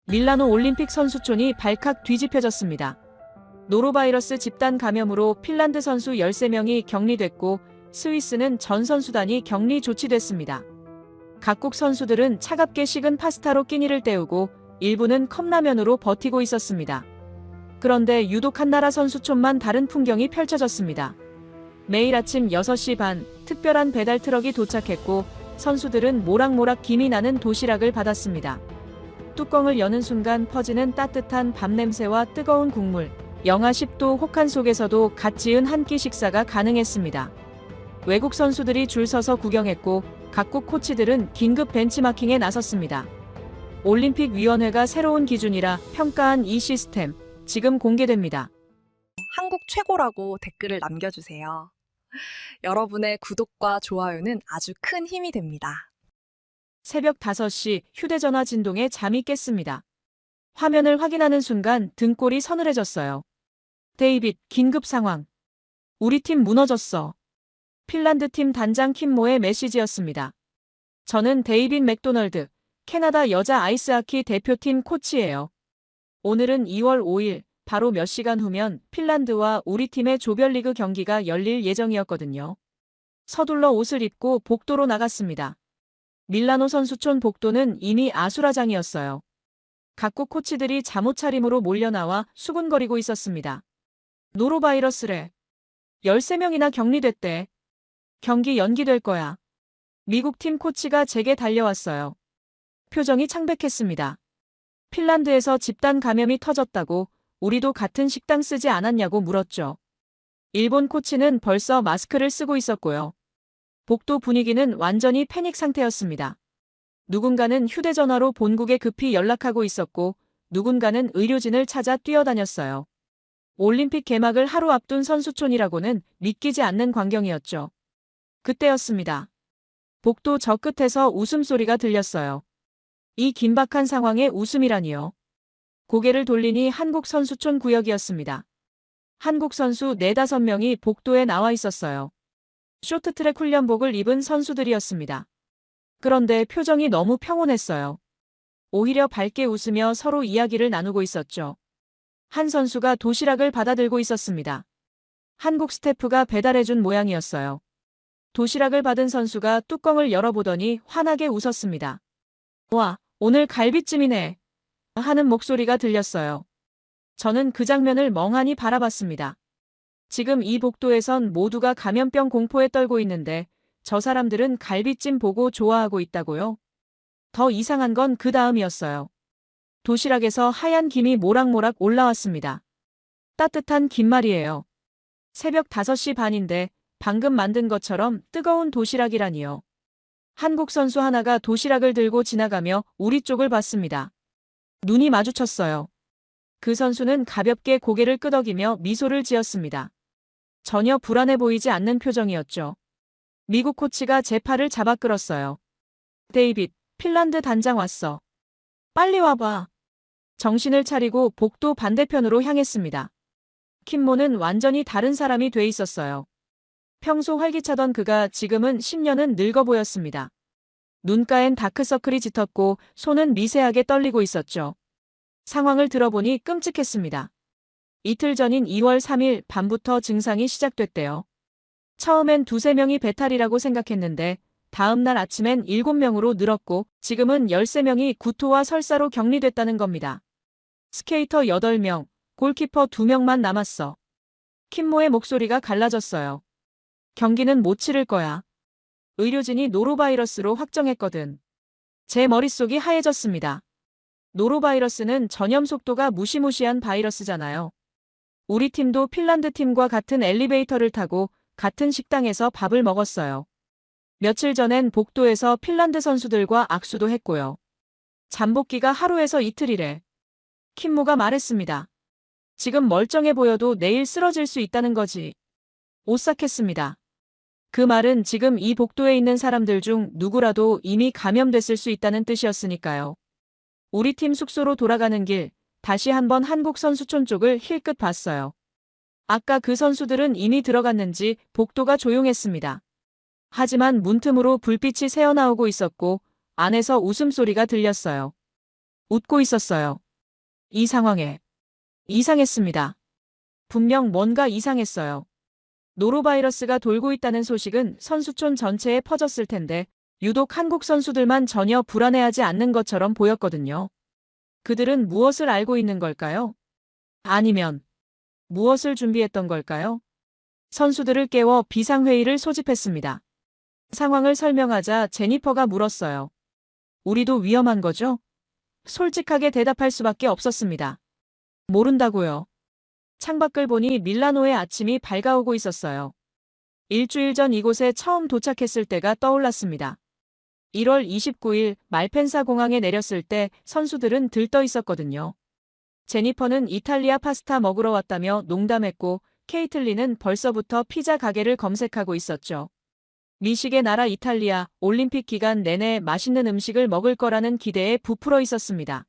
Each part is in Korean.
밀라노 올림픽 선수촌이 발칵 뒤집혀졌습니다. 노로바이러스 집단 감염으로 핀란드 선수 13명이 격리됐고 스위스는 전 선수단이 격리 조치됐습니다. 각국 선수들은 차갑게 식은 파스타로 끼니를 때우고 일부는 컵라면으로 버티고 있었습니다. 그런데 유독 한나라 선수촌만 다른 풍경이 펼쳐졌습니다. 매일 아침 6시 반 특별한 배달 트럭이 도착했고 선수들은 모락모락 김이 나는 도시락을 받았습니다. 뚜껑을 여는 순간 퍼지는 따뜻한 밥 냄새와 뜨거운 국물, 영하 10도 혹한 속에서도 갓 지은 한 끼 식사가 가능했습니다. 외국 선수들이 줄 서서 구경했고 각국 코치들은 긴급 벤치마킹에 나섰습니다. 올림픽위원회가 새로운 기준이라 평가한 이 시스템, 지금 공개됩니다. 한국 최고라고 댓글을 남겨주세요. 여러분의 구독과 좋아요는 아주 큰 힘이 됩니다. 새벽 5시 휴대전화 진동에 잠이 깼습니다. 화면을 확인하는 순간 등골이 서늘해졌어요. 데이빗, 긴급 상황. 우리 팀 무너졌어. 핀란드 팀 단장 킴모의 메시지였습니다. 저는 데이빗 맥도널드, 캐나다 여자 아이스하키 대표팀 코치예요. 오늘은 2월 5일, 바로 몇 시간 후면 핀란드와 우리 팀의 조별리그 경기가 열릴 예정이었거든요. 서둘러 옷을 입고 복도로 나갔습니다. 밀라노 선수촌 복도는 이미 아수라장이었어요. 각국 코치들이 잠옷차림으로 몰려나와 수군거리고 있었습니다. 노로바이러스래. 13명이나 격리됐대. 경기 연기될 거야. 미국 팀 코치가 제게 달려왔어요. 표정이 창백했습니다. 핀란드에서 집단 감염이 터졌다고 우리도 같은 식당 쓰지 않았냐고 물었죠. 일본 코치는 벌써 마스크를 쓰고 있었고요. 복도 분위기는 완전히 패닉 상태였습니다. 누군가는 휴대전화로 본국에 급히 연락하고 있었고 누군가는 의료진을 찾아 뛰어다녔어요. 올림픽 개막을 하루 앞둔 선수촌이라고는 믿기지 않는 광경이었죠. 그때였습니다. 복도 저 끝에서 웃음소리가 들렸어요. 이 긴박한 상황에 웃음이라니요. 고개를 돌리니 한국 선수촌 구역이었습니다. 한국 선수 4-5명이 복도에 나와 있었어요. 쇼트트랙 훈련복을 입은 선수들이었습니다. 그런데 표정이 너무 평온했어요. 오히려 밝게 웃으며 서로 이야기를 나누고 있었죠. 한 선수가 도시락을 받아들고 있었습니다. 한국 스태프가 배달해준 모양이었어요. 도시락을 받은 선수가 뚜껑을 열어보더니 환하게 웃었습니다. 와, 오늘 갈비찜이네. 하는 목소리가 들렸어요. 저는 그 장면을 멍하니 바라봤습니다. 지금 이 복도에선 모두가 감염병 공포에 떨고 있는데 저 사람들은 갈비찜 보고 좋아하고 있다고요? 더 이상한 건 그 다음이었어요. 도시락에서 하얀 김이 모락모락 올라왔습니다. 따뜻한 김말이에요. 새벽 5시 반인데 방금 만든 것처럼 뜨거운 도시락이라니요. 한국 선수 하나가 도시락을 들고 지나가며 우리 쪽을 봤습니다. 눈이 마주쳤어요. 그 선수는 가볍게 고개를 끄덕이며 미소를 지었습니다. 전혀 불안해 보이지 않는 표정이었죠. 미국 코치가 제 팔을 잡아 끌었어요. 데이빗, 핀란드 단장 왔어. 빨리 와봐. 정신을 차리고 복도 반대편으로 향했습니다. 킴모는 완전히 다른 사람이 돼 있었어요. 평소 활기차던 그가 지금은 10년은 늙어 보였습니다. 눈가엔 다크서클이 짙었고 손은 미세하게 떨리고 있었죠. 상황을 들어보니 끔찍했습니다. 이틀 전인 2월 3일 밤부터 증상이 시작됐대요. 처음엔 2-3명이 배탈이라고 생각했는데 다음 날 아침엔 7명으로 늘었고 지금은 13명이 구토와 설사로 격리됐다는 겁니다. 스케이터 8명, 골키퍼 2명만 남았어. 킴모의 목소리가 갈라졌어요. 경기는 못 치를 거야. 의료진이 노로바이러스로 확정했거든. 제 머릿속이 하얘졌습니다. 노로바이러스는 전염 속도가 무시무시한 바이러스잖아요. 우리 팀도 핀란드 팀과 같은 엘리베이터를 타고 같은 식당에서 밥을 먹었어요. 며칠 전엔 복도에서 핀란드 선수들과 악수도 했고요. 잠복기가 하루에서 이틀이래. 킴모가 말했습니다. 지금 멀쩡해 보여도 내일 쓰러질 수 있다는 거지. 오싹했습니다. 그 말은 지금 이 복도에 있는 사람들 중 누구라도 이미 감염됐을 수 있다는 뜻이었으니까요. 우리 팀 숙소로 돌아가는 길, 다시 한번 한국 선수촌 쪽을 힐끗 봤어요. 아까 그 선수들은 이미 들어갔는지 복도가 조용했습니다. 하지만 문틈으로 불빛이 새어나오고 있었고 안에서 웃음소리가 들렸어요. 웃고 있었어요. 이 상황에 이상했습니다. 분명 뭔가 이상했어요. 노로바이러스가 돌고 있다는 소식은 선수촌 전체에 퍼졌을 텐데 유독 한국 선수들만 전혀 불안해하지 않는 것처럼 보였거든요. 그들은 무엇을 알고 있는 걸까요? 아니면 무엇을 준비했던 걸까요? 선수들을 깨워 비상회의를 소집했습니다. 상황을 설명하자 제니퍼가 물었어요. 우리도 위험한 거죠? 솔직하게 대답할 수밖에 없었습니다. 모른다고요. 창밖을 보니 밀라노의 아침이 밝아오고 있었어요. 일주일 전 이곳에 처음 도착했을 때가 떠올랐습니다. 1월 29일 말펜사 공항에 내렸을 때 선수들은 들떠 있었거든요. 제니퍼는 이탈리아 파스타 먹으러 왔다며 농담했고 케이틀린은 벌써부터 피자 가게를 검색하고 있었죠. 미식의 나라 이탈리아, 올림픽 기간 내내 맛있는 음식을 먹을 거라는 기대에 부풀어 있었습니다.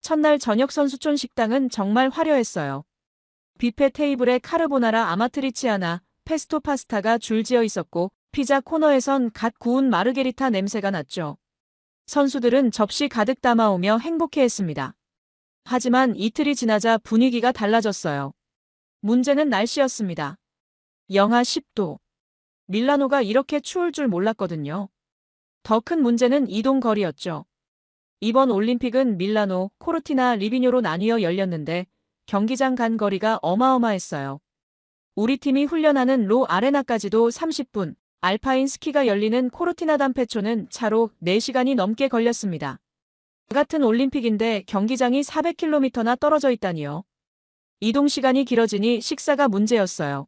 첫날 저녁 선수촌 식당은 정말 화려했어요. 뷔페 테이블에 카르보나라 아마트리치아나, 페스토 파스타가 줄지어 있었고 피자 코너에선 갓 구운 마르게리타 냄새가 났죠. 선수들은 접시 가득 담아오며 행복해했습니다. 하지만 이틀이 지나자 분위기가 달라졌어요. 문제는 날씨였습니다. 영하 10도. 밀라노가 이렇게 추울 줄 몰랐거든요. 더 큰 문제는 이동 거리였죠. 이번 올림픽은 밀라노, 코르티나 리비뇨로 나뉘어 열렸는데 경기장 간 거리가 어마어마했어요. 우리 팀이 훈련하는 로 아레나까지도 30분, 알파인 스키가 열리는 코르티나 담페초는 차로 4시간이 넘게 걸렸습니다. 같은 올림픽인데 경기장이 400km나 떨어져 있다니요. 이동 시간이 길어지니 식사가 문제였어요.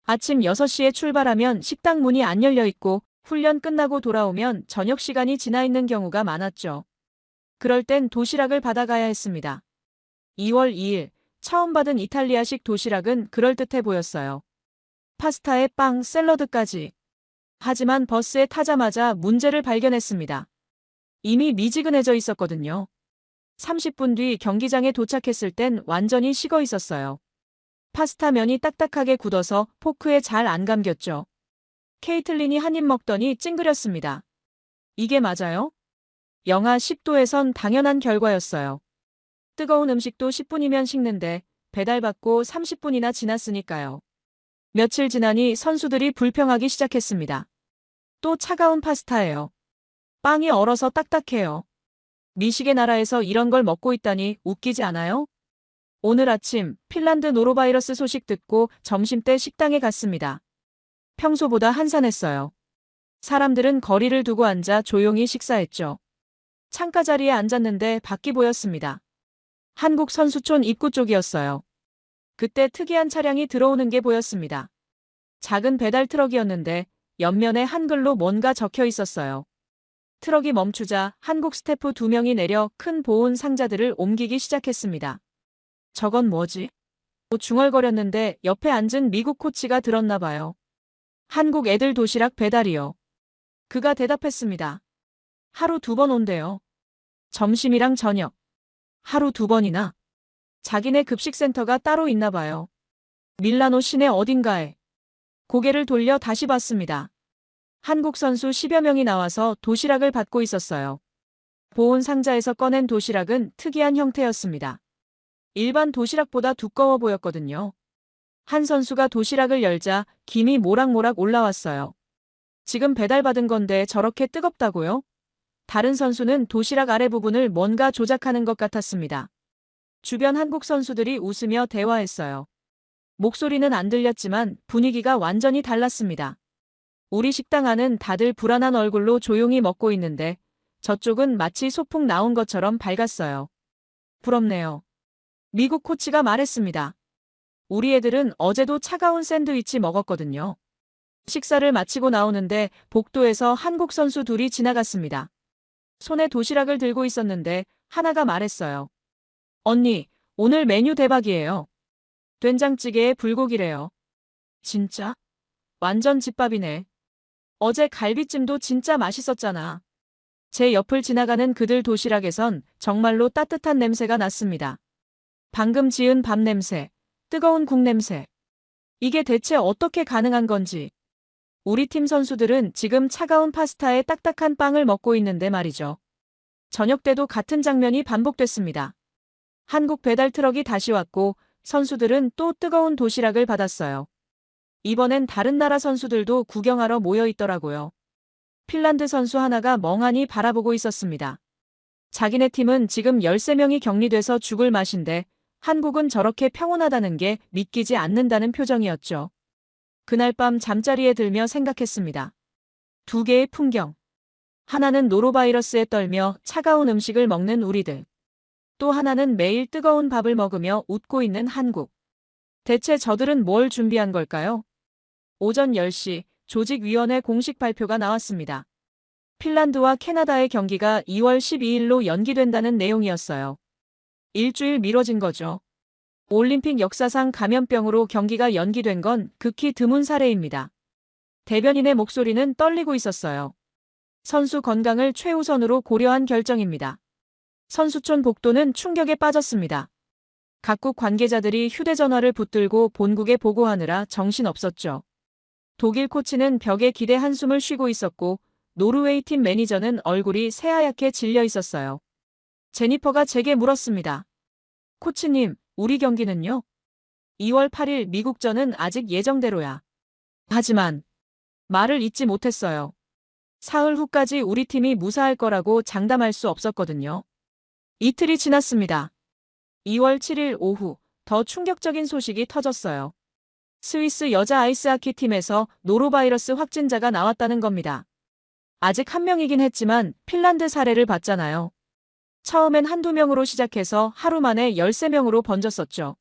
아침 6시에 출발하면 식당 문이 안 열려 있고 훈련 끝나고 돌아오면 저녁 시간이 지나 있는 경우가 많았죠. 그럴 땐 도시락을 받아가야 했습니다. 2월 2일 처음 받은 이탈리아식 도시락은 그럴듯해 보였어요. 파스타에 빵, 샐러드까지. 하지만 버스에 타자마자 문제를 발견했습니다. 이미 미지근해져 있었거든요. 30분 뒤 경기장에 도착했을 땐 완전히 식어 있었어요. 파스타 면이 딱딱하게 굳어서 포크에 잘 안 감겼죠. 케이틀린이 한 입 먹더니 찡그렸습니다. 이게 맞아요? 영하 10도에선 당연한 결과였어요. 뜨거운 음식도 10분이면 식는데 배달받고 30분이나 지났으니까요. 며칠 지나니 선수들이 불평하기 시작했습니다. 또 차가운 파스타예요. 빵이 얼어서 딱딱해요. 미식의 나라에서 이런 걸 먹고 있다니 웃기지 않아요? 오늘 아침 핀란드 노로바이러스 소식 듣고 점심때 식당에 갔습니다. 평소보다 한산했어요. 사람들은 거리를 두고 앉아 조용히 식사했죠. 창가 자리에 앉았는데 밖이 보였습니다. 한국 선수촌 입구 쪽이었어요. 그때 특이한 차량이 들어오는 게 보였습니다. 작은 배달 트럭이었는데 옆면에 한글로 뭔가 적혀 있었어요. 트럭이 멈추자 한국 스태프 2명이 내려 큰 보온 상자들을 옮기기 시작했습니다. 저건 뭐지? 중얼거렸는데 옆에 앉은 미국 코치가 들었나 봐요. 한국 애들 도시락 배달이요. 그가 대답했습니다. 하루 2번 온대요. 점심이랑 저녁. 하루 2번이나. 자기네 급식센터가 따로 있나 봐요. 밀라노 시내 어딘가에. 고개를 돌려 다시 봤습니다. 한국 선수 10여 명이 나와서 도시락을 받고 있었어요. 보온 상자에서 꺼낸 도시락은 특이한 형태였습니다. 일반 도시락보다 두꺼워 보였거든요. 한 선수가 도시락을 열자 김이 모락모락 올라왔어요. 지금 배달받은 건데 저렇게 뜨겁다고요? 다른 선수는 도시락 아래 부분을 뭔가 조작하는 것 같았습니다. 주변 한국 선수들이 웃으며 대화했어요. 목소리는 안 들렸지만 분위기가 완전히 달랐습니다. 우리 식당 안은 다들 불안한 얼굴로 조용히 먹고 있는데 저쪽은 마치 소풍 나온 것처럼 밝았어요. 부럽네요. 미국 코치가 말했습니다. 우리 애들은 어제도 차가운 샌드위치 먹었거든요. 식사를 마치고 나오는데 복도에서 한국 선수 둘이 지나갔습니다. 손에 도시락을 들고 있었는데 하나가 말했어요. 언니, 오늘 메뉴 대박이에요. 된장찌개에 불고기래요. 진짜? 완전 집밥이네. 어제 갈비찜도 진짜 맛있었잖아. 제 옆을 지나가는 그들 도시락에선 정말로 따뜻한 냄새가 났습니다. 방금 지은 밥 냄새, 뜨거운 국 냄새. 이게 대체 어떻게 가능한 건지. 우리 팀 선수들은 지금 차가운 파스타에 딱딱한 빵을 먹고 있는데 말이죠. 저녁 때도 같은 장면이 반복됐습니다. 한국 배달 트럭이 다시 왔고 선수들은 또 뜨거운 도시락을 받았어요. 이번엔 다른 나라 선수들도 구경하러 모여 있더라고요. 핀란드 선수 하나가 멍하니 바라보고 있었습니다. 자기네 팀은 지금 13명이 격리돼서 죽을 맛인데 한국은 저렇게 평온하다는 게 믿기지 않는다는 표정이었죠. 그날 밤 잠자리에 들며 생각했습니다. 두 개의 풍경. 하나는 노로바이러스에 떨며 차가운 음식을 먹는 우리들. 또 하나는 매일 뜨거운 밥을 먹으며 웃고 있는 한국. 대체 저들은 뭘 준비한 걸까요? 오전 10시 조직위원회 공식 발표가 나왔습니다. 핀란드와 캐나다의 경기가 2월 12일로 연기된다는 내용이었어요. 일주일 미뤄진 거죠. 올림픽 역사상 감염병으로 경기가 연기된 건 극히 드문 사례입니다. 대변인의 목소리는 떨리고 있었어요. 선수 건강을 최우선으로 고려한 결정입니다. 선수촌 복도는 충격에 빠졌습니다. 각국 관계자들이 휴대전화를 붙들고 본국에 보고하느라 정신없었죠. 독일 코치는 벽에 기대 한숨을 쉬고 있었고 노르웨이 팀 매니저는 얼굴이 새하얗게 질려 있었어요. 제니퍼가 제게 물었습니다. 코치님, 우리 경기는요? 2월 8일 미국전은 아직 예정대로야. 하지만 말을 잇지 못했어요. 사흘 후까지 우리 팀이 무사할 거라고 장담할 수 없었거든요. 이틀이 지났습니다. 2월 7일 오후 더 충격적인 소식이 터졌어요. 스위스 여자 아이스하키 팀에서 노로바이러스 확진자가 나왔다는 겁니다. 아직 한 명이긴 했지만 핀란드 사례를 봤잖아요. 처음엔 한두 명으로 시작해서 하루 만에 13명으로 번졌었죠.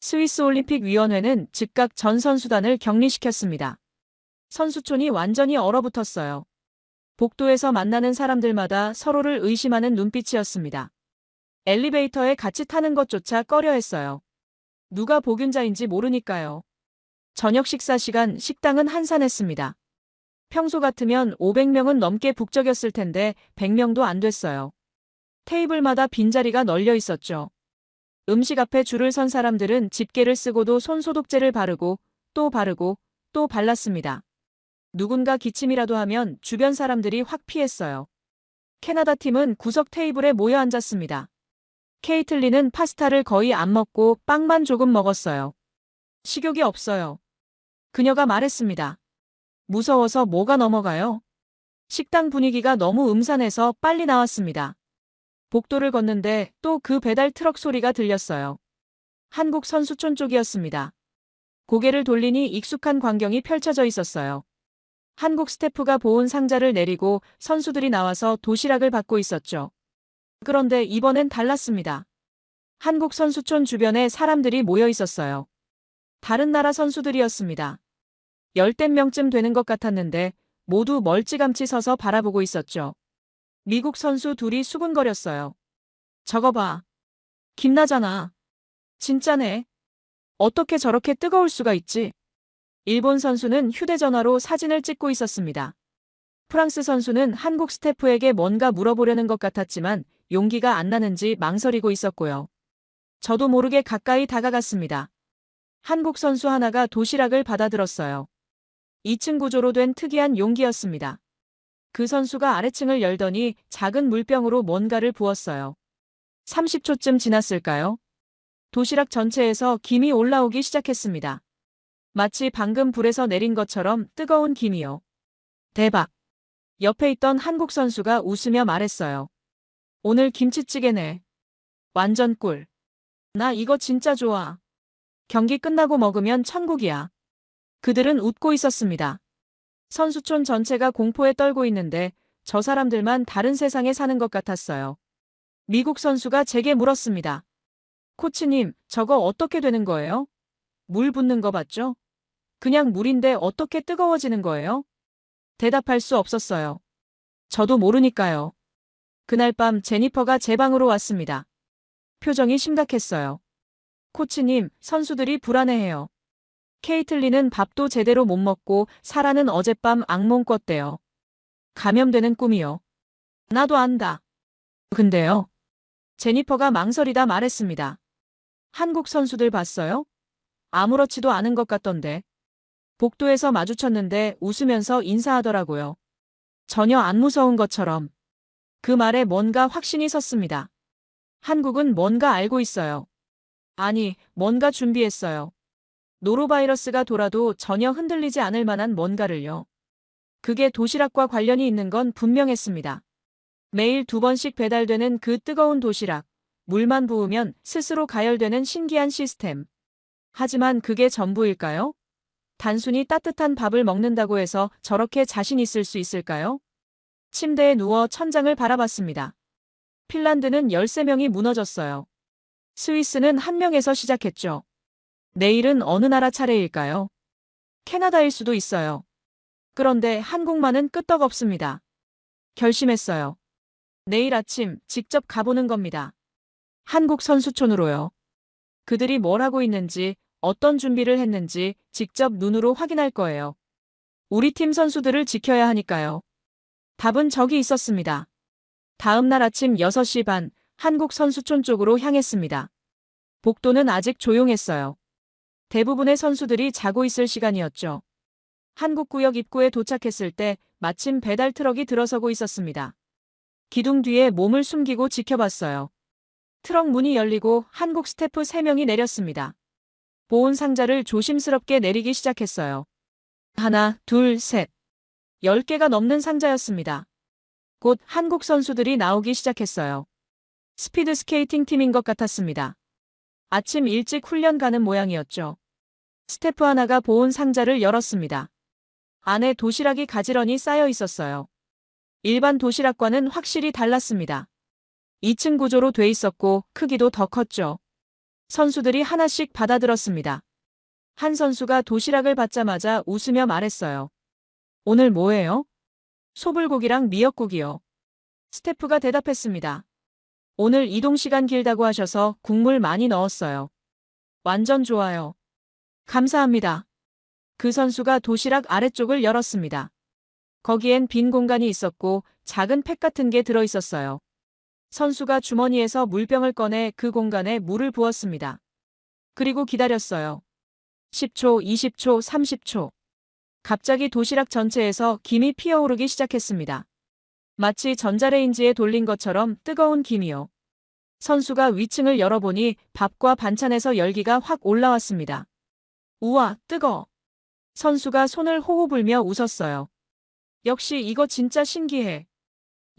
스위스 올림픽 위원회는 즉각 전 선수단을 격리시켰습니다. 선수촌이 완전히 얼어붙었어요. 복도에서 만나는 사람들마다 서로를 의심하는 눈빛이었습니다. 엘리베이터에 같이 타는 것조차 꺼려했어요. 누가 보균자인지 모르니까요. 저녁 식사 시간 식당은 한산했습니다. 평소 같으면 500명은 넘게 북적였을 텐데 100명도 안 됐어요. 테이블마다 빈자리가 널려 있었죠. 음식 앞에 줄을 선 사람들은 집게를 쓰고도 손소독제를 바르고 또 바르고 또 발랐습니다. 누군가 기침이라도 하면 주변 사람들이 확 피했어요. 캐나다 팀은 구석 테이블에 모여 앉았습니다. 케이틀린은 파스타를 거의 안 먹고 빵만 조금 먹었어요. 식욕이 없어요. 그녀가 말했습니다. 무서워서 뭐가 넘어가요? 식당 분위기가 너무 음산해서 빨리 나왔습니다. 복도를 걷는데 또 그 배달 트럭 소리가 들렸어요. 한국 선수촌 쪽이었습니다. 고개를 돌리니 익숙한 광경이 펼쳐져 있었어요. 한국 스태프가 보온 상자를 내리고 선수들이 나와서 도시락을 받고 있었죠. 그런데 이번엔 달랐습니다. 한국 선수촌 주변에 사람들이 모여 있었어요. 다른 나라 선수들이었습니다. 10명쯤 되는 것 같았는데 모두 멀찌감치 서서 바라보고 있었죠. 미국 선수 둘이 수군거렸어요. 저거 봐. 김나잖아. 진짜네. 어떻게 저렇게 뜨거울 수가 있지? 일본 선수는 휴대전화로 사진을 찍고 있었습니다. 프랑스 선수는 한국 스태프에게 뭔가 물어보려는 것 같았지만 용기가 안 나는지 망설이고 있었고요. 저도 모르게 가까이 다가갔습니다. 한국 선수 하나가 도시락을 받아들었어요. 2층 구조로 된 특이한 용기였습니다. 그 선수가 아래층을 열더니 작은 물병으로 뭔가를 부었어요. 30초쯤 지났을까요? 도시락 전체에서 김이 올라오기 시작했습니다. 마치 방금 불에서 내린 것처럼 뜨거운 김이요. 대박! 옆에 있던 한국 선수가 웃으며 말했어요. 오늘 김치찌개네. 완전 꿀. 나 이거 진짜 좋아. 경기 끝나고 먹으면 천국이야. 그들은 웃고 있었습니다. 선수촌 전체가 공포에 떨고 있는데 저 사람들만 다른 세상에 사는 것 같았어요. 미국 선수가 제게 물었습니다. 코치님, 저거 어떻게 되는 거예요? 물 붓는 거 봤죠? 그냥 물인데 어떻게 뜨거워지는 거예요? 대답할 수 없었어요. 저도 모르니까요. 그날 밤 제니퍼가 제 방으로 왔습니다. 표정이 심각했어요. 코치님, 선수들이 불안해해요. 케이틀린은 밥도 제대로 못 먹고 사라는 어젯밤 악몽 꿨대요. 감염되는 꿈이요. 나도 안다. 근데요. 제니퍼가 망설이다 말했습니다. 한국 선수들 봤어요? 아무렇지도 않은 것 같던데. 복도에서 마주쳤는데 웃으면서 인사하더라고요. 전혀 안 무서운 것처럼. 그 말에 뭔가 확신이 섰습니다. 한국은 뭔가 알고 있어요. 아니, 뭔가 준비했어요. 노로바이러스가 돌아도 전혀 흔들리지 않을 만한 뭔가를요. 그게 도시락과 관련이 있는 건 분명했습니다. 매일 2번씩 배달되는 그 뜨거운 도시락, 물만 부으면 스스로 가열되는 신기한 시스템. 하지만 그게 전부일까요? 단순히 따뜻한 밥을 먹는다고 해서 저렇게 자신 있을 수 있을까요? 침대에 누워 천장을 바라봤습니다. 핀란드는 13명이 무너졌어요. 스위스는 1명에서 시작했죠. 내일은 어느 나라 차례일까요? 캐나다일 수도 있어요. 그런데 한국만은 끄떡없습니다. 결심했어요. 내일 아침 직접 가보는 겁니다. 한국 선수촌으로요. 그들이 뭘 하고 있는지, 어떤 준비를 했는지 직접 눈으로 확인할 거예요. 우리 팀 선수들을 지켜야 하니까요. 답은 저기 있었습니다. 다음 날 아침 6시 반, 한국 선수촌 쪽으로 향했습니다. 복도는 아직 조용했어요. 대부분의 선수들이 자고 있을 시간이었죠. 한국구역 입구에 도착했을 때 마침 배달 트럭이 들어서고 있었습니다. 기둥 뒤에 몸을 숨기고 지켜봤어요. 트럭 문이 열리고 한국 스태프 3명이 내렸습니다. 보온 상자를 조심스럽게 내리기 시작했어요. 하나, 둘, 셋. 10개가 넘는 상자였습니다. 곧 한국 선수들이 나오기 시작했어요. 스피드 스케이팅 팀인 것 같았습니다. 아침 일찍 훈련 가는 모양이었죠. 스태프 하나가 보온 상자를 열었습니다. 안에 도시락이 가지런히 쌓여 있었어요. 일반 도시락과는 확실히 달랐습니다. 2층 구조로 돼 있었고 크기도 더 컸죠. 선수들이 하나씩 받아들었습니다. 한 선수가 도시락을 받자마자 웃으며 말했어요. 오늘 뭐예요? 소불고기랑 미역국이요. 스태프가 대답했습니다. 오늘 이동 시간 길다고 하셔서 국물 많이 넣었어요. 완전 좋아요. 감사합니다. 그 선수가 도시락 아래쪽을 열었습니다. 거기엔 빈 공간이 있었고 작은 팩 같은 게 들어 있었어요. 선수가 주머니에서 물병을 꺼내 그 공간에 물을 부었습니다. 그리고 기다렸어요. 10초, 20초, 30초. 갑자기 도시락 전체에서 김이 피어오르기 시작했습니다. 마치 전자레인지에 돌린 것처럼 뜨거운 김이요. 선수가 위층을 열어보니 밥과 반찬에서 열기가 확 올라왔습니다. 우와, 뜨거! 선수가 손을 호호 불며 웃었어요. 역시 이거 진짜 신기해.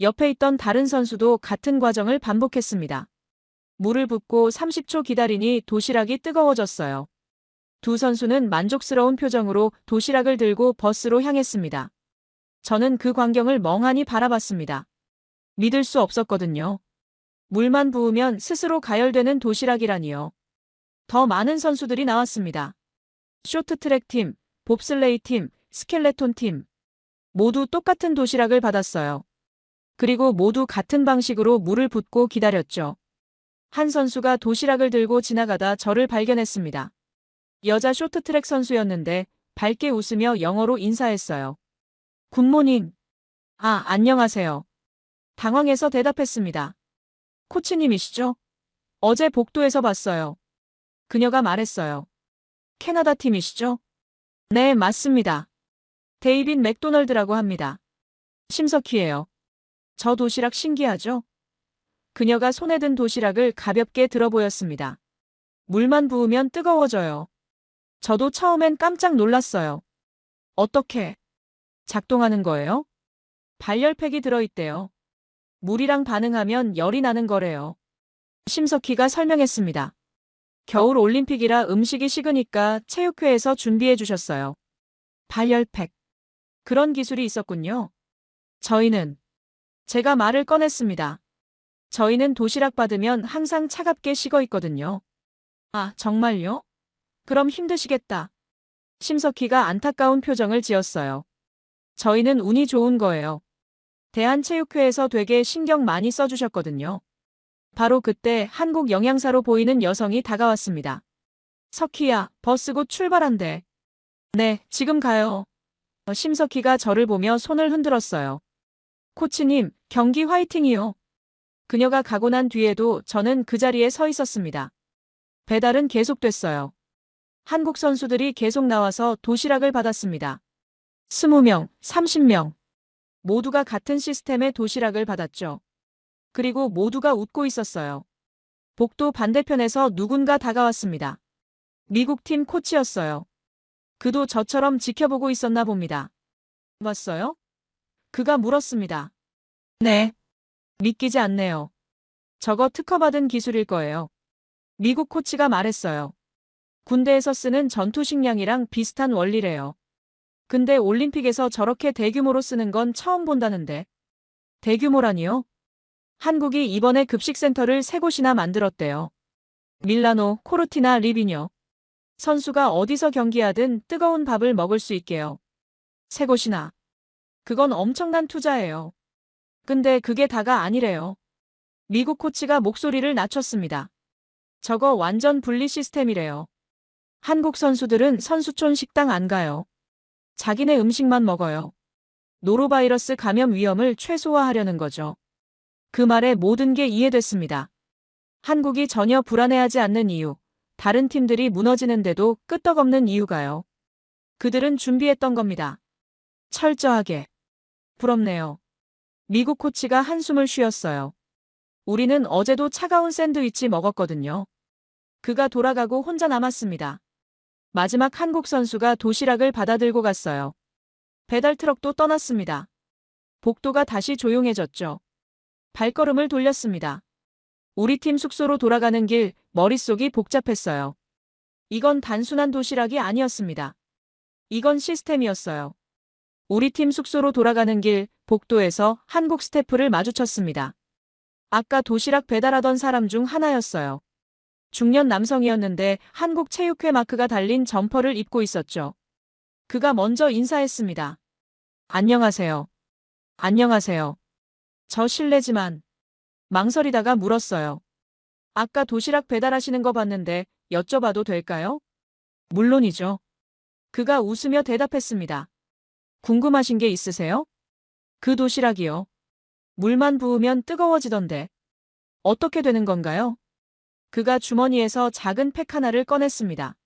옆에 있던 다른 선수도 같은 과정을 반복했습니다. 물을 붓고 30초 기다리니 도시락이 뜨거워졌어요. 두 선수는 만족스러운 표정으로 도시락을 들고 버스로 향했습니다. 저는 그 광경을 멍하니 바라봤습니다. 믿을 수 없었거든요. 물만 부으면 스스로 가열되는 도시락이라니요. 더 많은 선수들이 나왔습니다. 쇼트트랙 팀, 봅슬레이 팀, 스켈레톤 팀. 모두 똑같은 도시락을 받았어요. 그리고 모두 같은 방식으로 물을 붓고 기다렸죠. 한 선수가 도시락을 들고 지나가다 저를 발견했습니다. 여자 쇼트트랙 선수였는데 밝게 웃으며 영어로 인사했어요. 굿모닝. 아, 안녕하세요. 당황해서 대답했습니다. 코치님이시죠? 어제 복도에서 봤어요. 그녀가 말했어요. 캐나다 팀이시죠? 네, 맞습니다. 데이빗 맥도널드라고 합니다. 심석희예요. 저 도시락 신기하죠? 그녀가 손에 든 도시락을 가볍게 들어 보였습니다. 물만 부으면 뜨거워져요. 저도 처음엔 깜짝 놀랐어요. 어떻게 작동하는 거예요? 발열팩이 들어있대요. 물이랑 반응하면 열이 나는 거래요. 심석희가 설명했습니다. 겨울 올림픽이라 음식이 식으니까 체육회에서 준비해 주셨어요. 발열팩. 그런 기술이 있었군요. 제가 말을 꺼냈습니다. 저희는 도시락 받으면 항상 차갑게 식어 있거든요. 아, 정말요? 그럼 힘드시겠다. 심석희가 안타까운 표정을 지었어요. 저희는 운이 좋은 거예요. 대한체육회에서 되게 신경 많이 써주셨거든요. 바로 그때 한국 영양사로 보이는 여성이 다가왔습니다. 석희야, 버스 곧 출발한대. 네, 지금 가요. 심석희가 저를 보며 손을 흔들었어요. 코치님, 경기 화이팅이요. 그녀가 가고 난 뒤에도 저는 그 자리에 서 있었습니다. 배달은 계속됐어요. 한국 선수들이 계속 나와서 도시락을 받았습니다. 20명, 30명. 모두가 같은 시스템의 도시락을 받았죠. 그리고 모두가 웃고 있었어요. 복도 반대편에서 누군가 다가왔습니다. 미국 팀 코치였어요. 그도 저처럼 지켜보고 있었나 봅니다. 봤어요? 그가 물었습니다. 네. 믿기지 않네요. 저거 특허받은 기술일 거예요. 미국 코치가 말했어요. 군대에서 쓰는 전투 식량이랑 비슷한 원리래요. 근데 올림픽에서 저렇게 대규모로 쓰는 건 처음 본다는데. 대규모라니요? 한국이 이번에 급식센터를 3곳이나 만들었대요. 밀라노, 코르티나, 리비뇨. 선수가 어디서 경기하든 뜨거운 밥을 먹을 수 있게요. 3곳이나. 그건 엄청난 투자예요. 근데 그게 다가 아니래요. 미국 코치가 목소리를 낮췄습니다. 저거 완전 분리 시스템이래요. 한국 선수들은 선수촌 식당 안 가요. 자기네 음식만 먹어요. 노로바이러스 감염 위험을 최소화하려는 거죠. 그 말에 모든 게 이해됐습니다. 한국이 전혀 불안해하지 않는 이유, 다른 팀들이 무너지는데도 끄떡없는 이유가요. 그들은 준비했던 겁니다. 철저하게. 부럽네요. 미국 코치가 한숨을 쉬었어요. 우리는 어제도 차가운 샌드위치 먹었거든요. 그가 돌아가고 혼자 남았습니다. 마지막 한국 선수가 도시락을 받아들고 갔어요. 배달 트럭도 떠났습니다. 복도가 다시 조용해졌죠. 발걸음을 돌렸습니다. 우리 팀 숙소로 돌아가는 길, 머릿속이 복잡했어요. 이건 단순한 도시락이 아니었습니다. 이건 시스템이었어요. 우리 팀 숙소로 돌아가는 길, 복도에서 한국 스태프를 마주쳤습니다. 아까 도시락 배달하던 사람 중 하나였어요. 중년 남성이었는데 한국체육회 마크가 달린 점퍼를 입고 있었죠. 그가 먼저 인사했습니다. 안녕하세요. 안녕하세요. 저 실례지만 망설이다가 물었어요. 아까 도시락 배달하시는 거 봤는데 여쭤봐도 될까요? 물론이죠. 그가 웃으며 대답했습니다. 궁금하신 게 있으세요? 그 도시락이요. 물만 부으면 뜨거워지던데. 어떻게 되는 건가요? 그가 주머니에서 작은 팩 하나를 꺼냈습니다.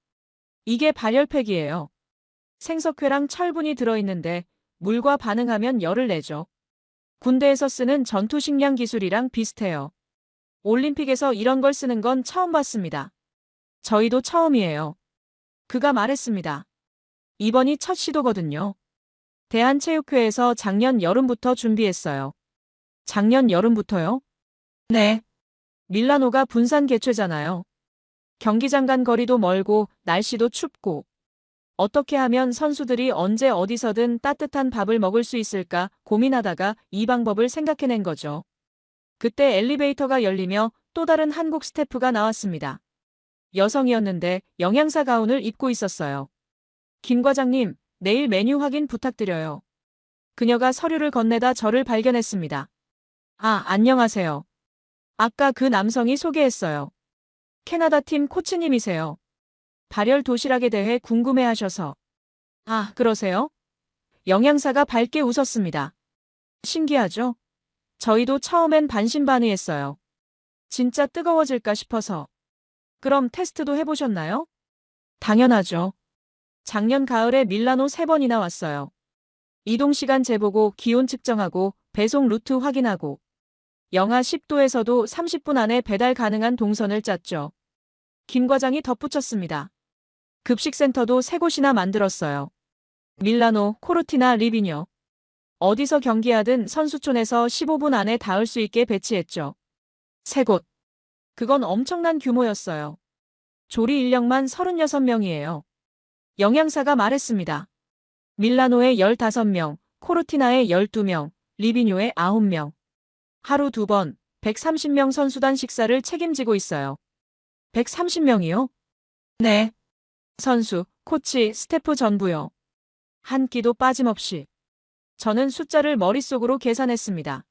이게 발열팩이에요. 생석회랑 철분이 들어있는데 물과 반응하면 열을 내죠. 군대에서 쓰는 전투 식량 기술이랑 비슷해요. 올림픽에서 이런 걸 쓰는 건 처음 봤습니다. 저희도 처음이에요. 그가 말했습니다. 이번이 첫 시도거든요. 대한체육회에서 작년 여름부터 준비했어요. 작년 여름부터요? 네. 밀라노가 분산 개최잖아요. 경기장 간 거리도 멀고 날씨도 춥고. 어떻게 하면 선수들이 언제 어디서든 따뜻한 밥을 먹을 수 있을까 고민하다가 이 방법을 생각해낸 거죠. 그때 엘리베이터가 열리며 또 다른 한국 스태프가 나왔습니다. 여성이었는데 영양사 가운을 입고 있었어요. 김 과장님, 내일 메뉴 확인 부탁드려요. 그녀가 서류를 건네다 저를 발견했습니다. 아, 안녕하세요. 아까 그 남성이 소개했어요. 캐나다 팀 코치님이세요. 발열 도시락에 대해 궁금해하셔서. 아, 그러세요? 영양사가 밝게 웃었습니다. 신기하죠? 저희도 처음엔 반신반의했어요. 진짜 뜨거워질까 싶어서. 그럼 테스트도 해보셨나요? 당연하죠. 작년 가을에 밀라노 3번이나 왔어요. 이동시간 재보고 기온 측정하고 배송 루트 확인하고 영하 10도에서도 30분 안에 배달 가능한 동선을 짰죠. 김 과장이 덧붙였습니다. 급식센터도 3곳이나 만들었어요. 밀라노, 코르티나, 리비뇨. 어디서 경기하든 선수촌에서 15분 안에 닿을 수 있게 배치했죠. 3곳. 그건 엄청난 규모였어요. 조리 인력만 36명이에요. 영양사가 말했습니다. 밀라노에 15명, 코르티나에 12명, 리비뇨에 9명. 하루 2번, 130명 선수단 식사를 책임지고 있어요. 130명이요? 네. 선수, 코치, 스태프 전부요. 한 끼도 빠짐없이. 저는 숫자를 머릿속으로 계산했습니다.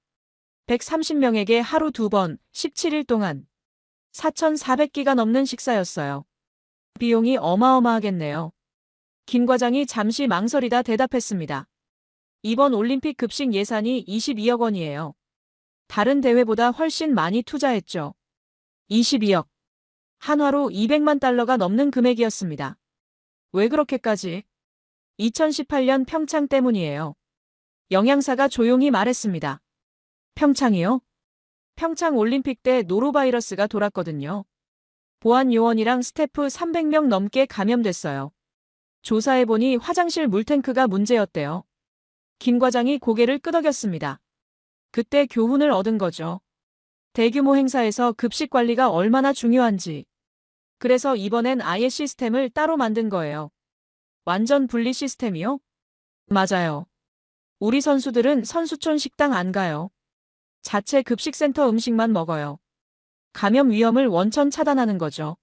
130명에게 하루 2번, 17일 동안 4,400끼가 넘는 식사였어요. 비용이 어마어마하겠네요. 김 과장이 잠시 망설이다 대답했습니다. 이번 올림픽 급식 예산이 22억 원이에요. 다른 대회보다 훨씬 많이 투자했죠. 22억. 한화로 200만 달러가 넘는 금액이었습니다. 왜 그렇게까지? 2018년 평창 때문이에요. 영양사가 조용히 말했습니다. 평창이요? 평창 올림픽 때 노로바이러스가 돌았거든요. 보안 요원이랑 스태프 300명 넘게 감염됐어요. 조사해보니 화장실 물탱크가 문제였대요. 김 과장이 고개를 끄덕였습니다. 그때 교훈을 얻은 거죠. 대규모 행사에서 급식 관리가 얼마나 중요한지. 그래서 이번엔 아예 시스템을 따로 만든 거예요. 완전 분리 시스템이요? 맞아요. 우리 선수들은 선수촌 식당 안 가요. 자체 급식센터 음식만 먹어요. 감염 위험을 원천 차단하는 거죠.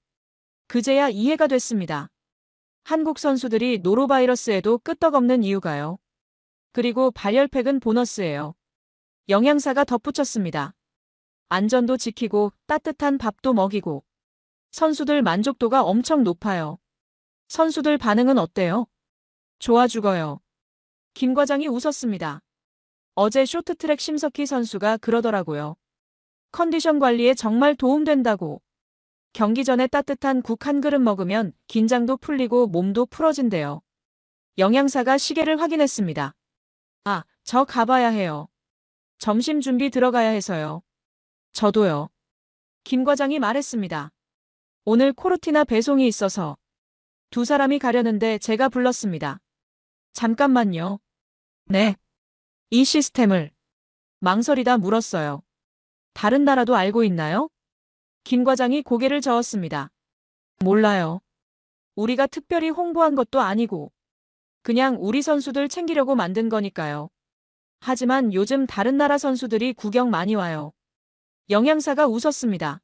그제야 이해가 됐습니다. 한국 선수들이 노로바이러스에도 끄떡없는 이유가요. 그리고 발열팩은 보너스예요. 영양사가 덧붙였습니다. 안전도 지키고 따뜻한 밥도 먹이고 선수들 만족도가 엄청 높아요. 선수들 반응은 어때요? 좋아 죽어요. 김 과장이 웃었습니다. 어제 쇼트트랙 심석희 선수가 그러더라고요. 컨디션 관리에 정말 도움된다고. 경기 전에 따뜻한 국 한 그릇 먹으면 긴장도 풀리고 몸도 풀어진대요. 영양사가 시계를 확인했습니다. 아, 저 가봐야 해요. 점심 준비 들어가야 해서요. 저도요. 김 과장이 말했습니다. 오늘 코르티나 배송이 있어서 두 사람이 가려는데 제가 불렀습니다. 잠깐만요. 네. 이 시스템을 망설이다 물었어요. 다른 나라도 알고 있나요? 김 과장이 고개를 저었습니다. 몰라요. 우리가 특별히 홍보한 것도 아니고 그냥 우리 선수들 챙기려고 만든 거니까요. 하지만 요즘 다른 나라 선수들이 구경 많이 와요. 영양사가 웃었습니다.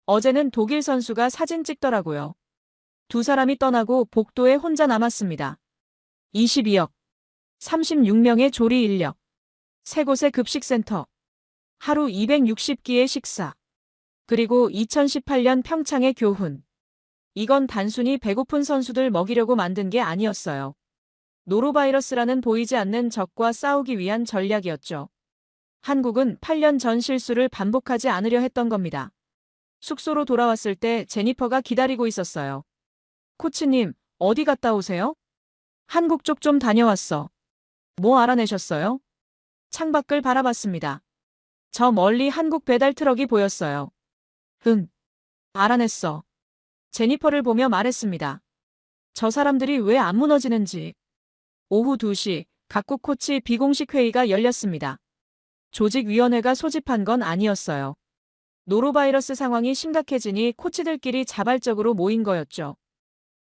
어제는 독일 선수가 사진 찍더라고요. 두 사람이 떠나고 복도에 혼자 남았습니다. 22억, 36명의 조리 인력, 세 곳의 급식센터, 하루 260끼의 식사, 그리고 2018년 평창의 교훈. 이건 단순히 배고픈 선수들 먹이려고 만든 게 아니었어요. 노로바이러스라는 보이지 않는 적과 싸우기 위한 전략이었죠. 한국은 8년 전 실수를 반복하지 않으려 했던 겁니다. 숙소로 돌아왔을 때 제니퍼가 기다리고 있었어요. 코치님, 어디 갔다 오세요? 한국 쪽 좀 다녀왔어. 뭐 알아내셨어요? 창밖을 바라봤습니다. 저 멀리 한국 배달 트럭이 보였어요. 응. 알아냈어. 제니퍼를 보며 말했습니다. 저 사람들이 왜 안 무너지는지. 오후 2시 각국 코치 비공식 회의가 열렸습니다. 조직위원회가 소집한 건 아니었어요. 노로바이러스 상황이 심각해지니 코치들끼리 자발적으로 모인 거였죠.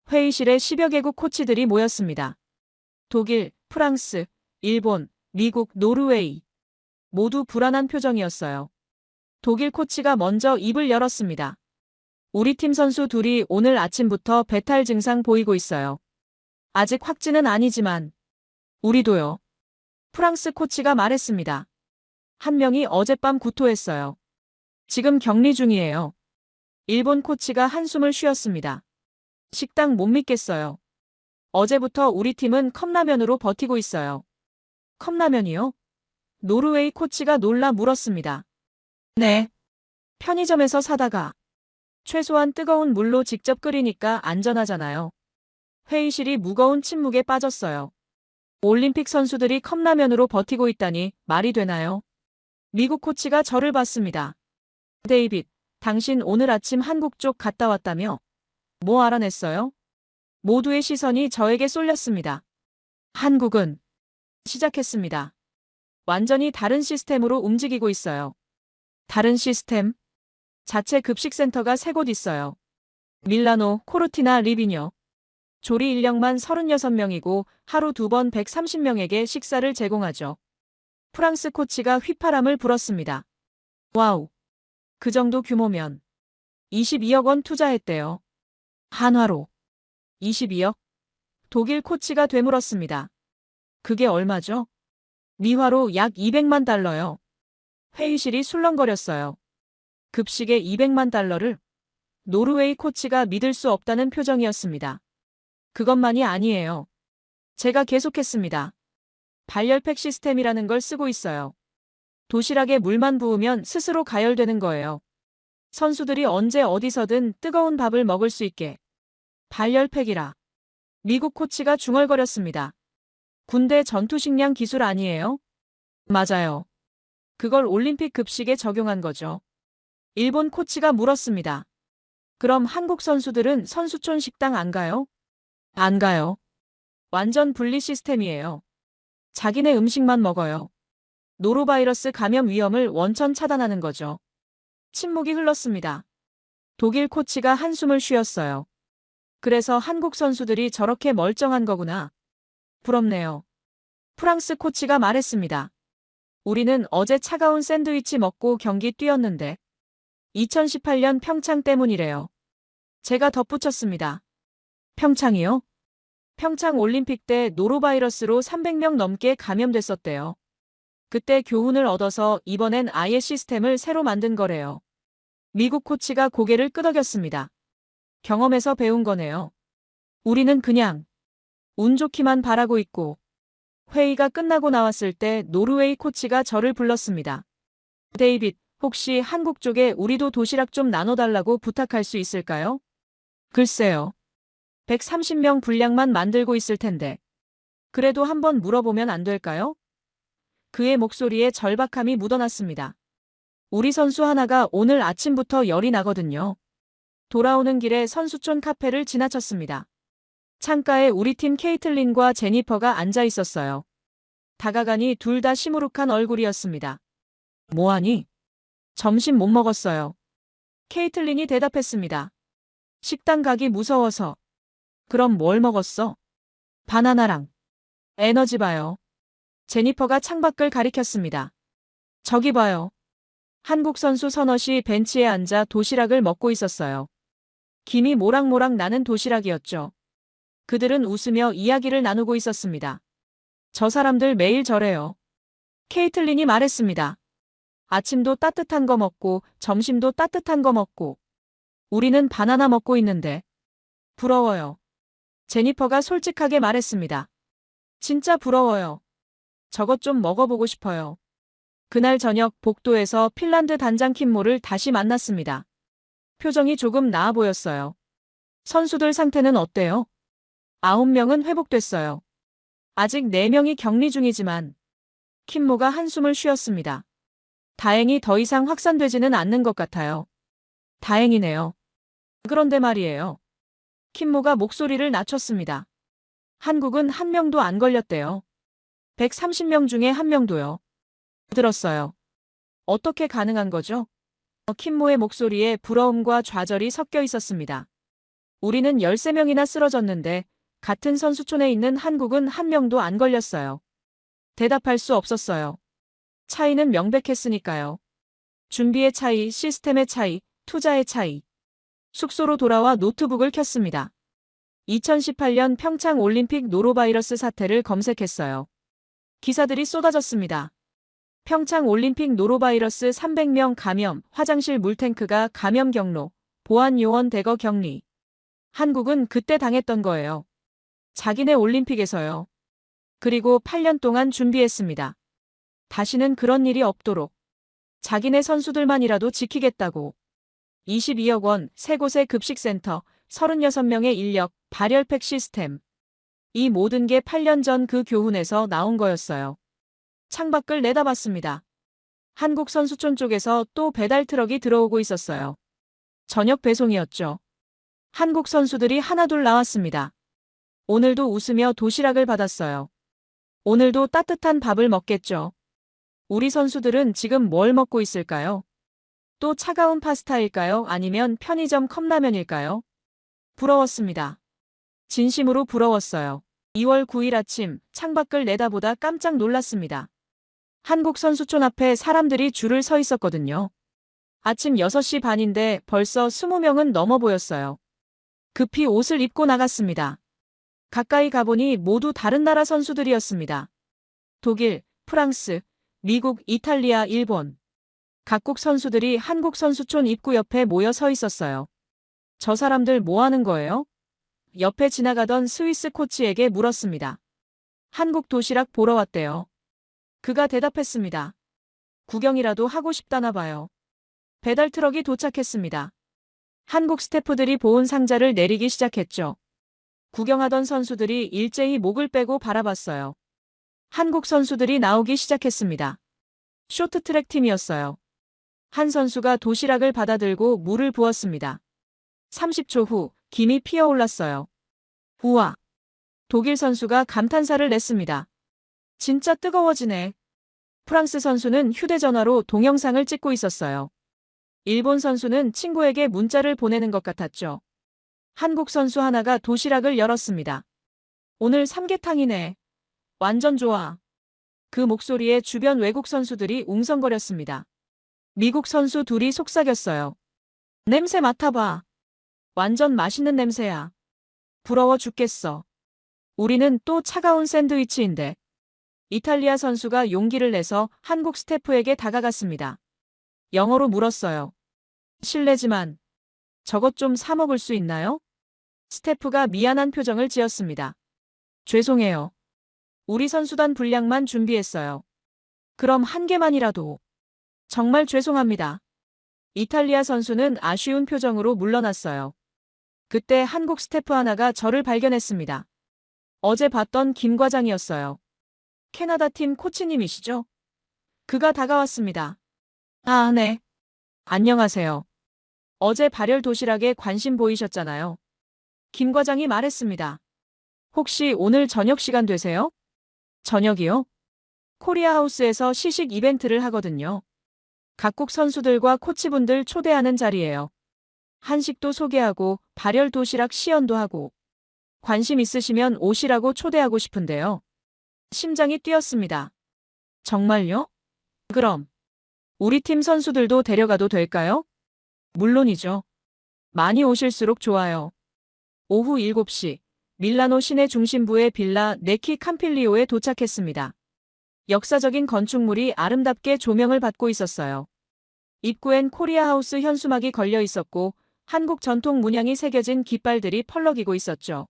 회의실에 10여 개국 코치들이 모였습니다. 독일, 프랑스, 일본, 미국, 노르웨이. 모두 불안한 표정이었어요. 독일 코치가 먼저 입을 열었습니다. 우리 팀 선수 둘이 오늘 아침부터 배탈 증상 보이고 있어요. 아직 확진은 아니지만 우리도요. 프랑스 코치가 말했습니다. 한 명이 어젯밤 구토했어요. 지금 격리 중이에요. 일본 코치가 한숨을 쉬었습니다. 식당 못 믿겠어요. 어제부터 우리 팀은 컵라면으로 버티고 있어요. 컵라면이요? 노르웨이 코치가 놀라 물었습니다. 네. 편의점에서 사다가 최소한 뜨거운 물로 직접 끓이니까 안전하잖아요. 회의실이 무거운 침묵에 빠졌어요. 올림픽 선수들이 컵라면으로 버티고 있다니 말이 되나요? 미국 코치가 저를 봤습니다. 데이빗, 당신 오늘 아침 한국 쪽 갔다 왔다며? 뭐 알아냈어요? 모두의 시선이 저에게 쏠렸습니다. 한국은 시작했습니다. 완전히 다른 시스템으로 움직이고 있어요. 다른 시스템? 자체 급식센터가 3곳 있어요. 밀라노, 코르티나, 리비뇨. 조리 인력만 36명이고 하루 2번 130명에게 식사를 제공하죠. 프랑스 코치가 휘파람을 불었습니다. 와우. 그 정도 규모면 22억 원 투자했대요. 한화로 22억? 독일 코치가 되물었습니다. 그게 얼마죠? 미화로 약 200만 달러요. 회의실이 술렁거렸어요. 급식에 200만 달러를? 노르웨이 코치가 믿을 수 없다는 표정이었습니다. 그것만이 아니에요. 제가 계속했습니다. 발열팩 시스템이라는 걸 쓰고 있어요. 도시락에 물만 부으면 스스로 가열되는 거예요. 선수들이 언제 어디서든 뜨거운 밥을 먹을 수 있게. 발열팩이라. 미국 코치가 중얼거렸습니다. 군대 전투식량 기술 아니에요? 맞아요. 그걸 올림픽 급식에 적용한 거죠. 일본 코치가 물었습니다. 그럼 한국 선수들은 선수촌 식당 안 가요? 안 가요. 완전 분리 시스템이에요. 자기네 음식만 먹어요. 노로바이러스 감염 위험을 원천 차단하는 거죠. 침묵이 흘렀습니다. 독일 코치가 한숨을 쉬었어요. 그래서 한국 선수들이 저렇게 멀쩡한 거구나. 부럽네요. 프랑스 코치가 말했습니다. 우리는 어제 차가운 샌드위치 먹고 경기 뛰었는데 2018년 평창 때문이래요. 제가 덧붙였습니다. 평창이요? 평창 올림픽 때 노로바이러스로 300명 넘게 감염됐었대요. 그때 교훈을 얻어서 이번엔 아예 시스템을 새로 만든 거래요. 미국 코치가 고개를 끄덕였습니다. 경험에서 배운 거네요. 우리는 그냥 운 좋기만 바라고 있고. 회의가 끝나고 나왔을 때 노르웨이 코치가 저를 불렀습니다. 데이빗, 혹시 한국 쪽에 우리도 도시락 좀 나눠달라고 부탁할 수 있을까요? 글쎄요. 130명 분량만 만들고 있을 텐데. 그래도 한번 물어보면 안 될까요? 그의 목소리에 절박함이 묻어났습니다. 우리 선수 하나가 오늘 아침부터 열이 나거든요. 돌아오는 길에 선수촌 카페를 지나쳤습니다. 창가에 우리 팀 케이틀린과 제니퍼가 앉아 있었어요. 다가가니 둘 다 시무룩한 얼굴이었습니다. 뭐하니? 점심 못 먹었어요. 케이틀린이 대답했습니다. 식당 가기 무서워서. 그럼 뭘 먹었어? 바나나랑. 에너지바요. 제니퍼가 창밖을 가리켰습니다. 저기 봐요. 한국 선수 서넛이 벤치에 앉아 도시락을 먹고 있었어요. 김이 모락모락 나는 도시락이었죠. 그들은 웃으며 이야기를 나누고 있었습니다. 저 사람들 매일 저래요. 케이틀린이 말했습니다. 아침도 따뜻한 거 먹고 점심도 따뜻한 거 먹고. 우리는 바나나 먹고 있는데. 부러워요. 제니퍼가 솔직하게 말했습니다. 진짜 부러워요. 저것 좀 먹어보고 싶어요. 그날 저녁 복도에서 핀란드 단장 킴모를 다시 만났습니다. 표정이 조금 나아 보였어요. 선수들 상태는 어때요? 9명은 회복됐어요. 아직 4명이 격리 중이지만 킴모가 한숨을 쉬었습니다. 다행히 더 이상 확산되지는 않는 것 같아요. 다행이네요. 그런데 말이에요. 킴모가 목소리를 낮췄습니다. 한국은 한 명도 안 걸렸대요. 130명 중에 한 명도요. 들었어요. 어떻게 가능한 거죠? 킴모의 목소리에 부러움과 좌절이 섞여 있었습니다. 우리는 13명이나 쓰러졌는데 같은 선수촌에 있는 한국은 한 명도 안 걸렸어요. 대답할 수 없었어요. 차이는 명백했으니까요. 준비의 차이, 시스템의 차이, 투자의 차이. 숙소로 돌아와 노트북을 켰습니다. 2018년 평창 올림픽 노로바이러스 사태를 검색했어요. 기사들이 쏟아졌습니다. 평창 올림픽 노로바이러스 300명 감염, 화장실 물탱크가 감염 경로, 보안 요원 대거 격리. 한국은 그때 당했던 거예요. 자기네 올림픽에서요. 그리고 8년 동안 준비했습니다. 다시는 그런 일이 없도록. 자기네 선수들만이라도 지키겠다고. 22억 원, 3곳의 급식센터, 36명의 인력, 발열팩 시스템. 이 모든 게 8년 전 그 교훈에서 나온 거였어요. 창밖을 내다봤습니다. 한국 선수촌 쪽에서 또 배달 트럭이 들어오고 있었어요. 저녁 배송이었죠. 한국 선수들이 하나둘 나왔습니다. 오늘도 웃으며 도시락을 받았어요. 오늘도 따뜻한 밥을 먹겠죠. 우리 선수들은 지금 뭘 먹고 있을까요? 또 차가운 파스타일까요? 아니면 편의점 컵라면일까요? 부러웠습니다. 진심으로 부러웠어요. 2월 9일 아침 창밖을 내다보다 깜짝 놀랐습니다. 한국 선수촌 앞에 사람들이 줄을 서 있었거든요. 아침 6시 반인데 벌써 20명은 넘어 보였어요. 급히 옷을 입고 나갔습니다. 가까이 가보니 모두 다른 나라 선수들이었습니다. 독일, 프랑스, 미국, 이탈리아, 일본. 각국 선수들이 한국 선수촌 입구 옆에 모여 서 있었어요. 저 사람들 뭐 하는 거예요? 옆에 지나가던 스위스 코치에게 물었습니다. 한국 도시락 보러 왔대요. 그가 대답했습니다. 구경이라도 하고 싶다나 봐요. 배달 트럭이 도착했습니다. 한국 스태프들이 보온 상자를 내리기 시작했죠. 구경하던 선수들이 일제히 목을 빼고 바라봤어요. 한국 선수들이 나오기 시작했습니다. 쇼트트랙 팀이었어요. 한 선수가 도시락을 받아들고 물을 부었습니다. 30초 후 김이 피어올랐어요. 우와! 독일 선수가 감탄사를 냈습니다. 진짜 뜨거워지네. 프랑스 선수는 휴대전화로 동영상을 찍고 있었어요. 일본 선수는 친구에게 문자를 보내는 것 같았죠. 한국 선수 하나가 도시락을 열었습니다. 오늘 삼계탕이네. 완전 좋아. 그 목소리에 주변 외국 선수들이 웅성거렸습니다. 미국 선수 둘이 속삭였어요. 냄새 맡아봐. 완전 맛있는 냄새야. 부러워 죽겠어. 우리는 또 차가운 샌드위치인데. 이탈리아 선수가 용기를 내서 한국 스태프에게 다가갔습니다. 영어로 물었어요. 실례지만 저것 좀 사 먹을 수 있나요? 스태프가 미안한 표정을 지었습니다. 죄송해요. 우리 선수단 분량만 준비했어요. 그럼 한 개만이라도. 정말 죄송합니다. 이탈리아 선수는 아쉬운 표정으로 물러났어요. 그때 한국 스태프 하나가 저를 발견했습니다. 어제 봤던 김 과장이었어요. 캐나다 팀 코치님이시죠? 그가 다가왔습니다. 아, 네. 안녕하세요. 어제 발열 도시락에 관심 보이셨잖아요. 김 과장이 말했습니다. 혹시 오늘 저녁 시간 되세요? 저녁이요? 코리아 하우스에서 시식 이벤트를 하거든요. 각국 선수들과 코치분들 초대하는 자리예요. 한식도 소개하고 발열 도시락 시연도 하고. 관심 있으시면 오시라고 초대하고 싶은데요. 심장이 뛰었습니다. 정말요? 그럼 우리 팀 선수들도 데려가도 될까요? 물론이죠. 많이 오실수록 좋아요. 오후 7시 밀라노 시내 중심부의 빌라 네키 캄필리오에 도착했습니다. 역사적인 건축물이 아름답게 조명을 받고 있었어요. 입구엔 코리아 하우스 현수막이 걸려 있었고 한국 전통 문양이 새겨진 깃발들이 펄럭이고 있었죠.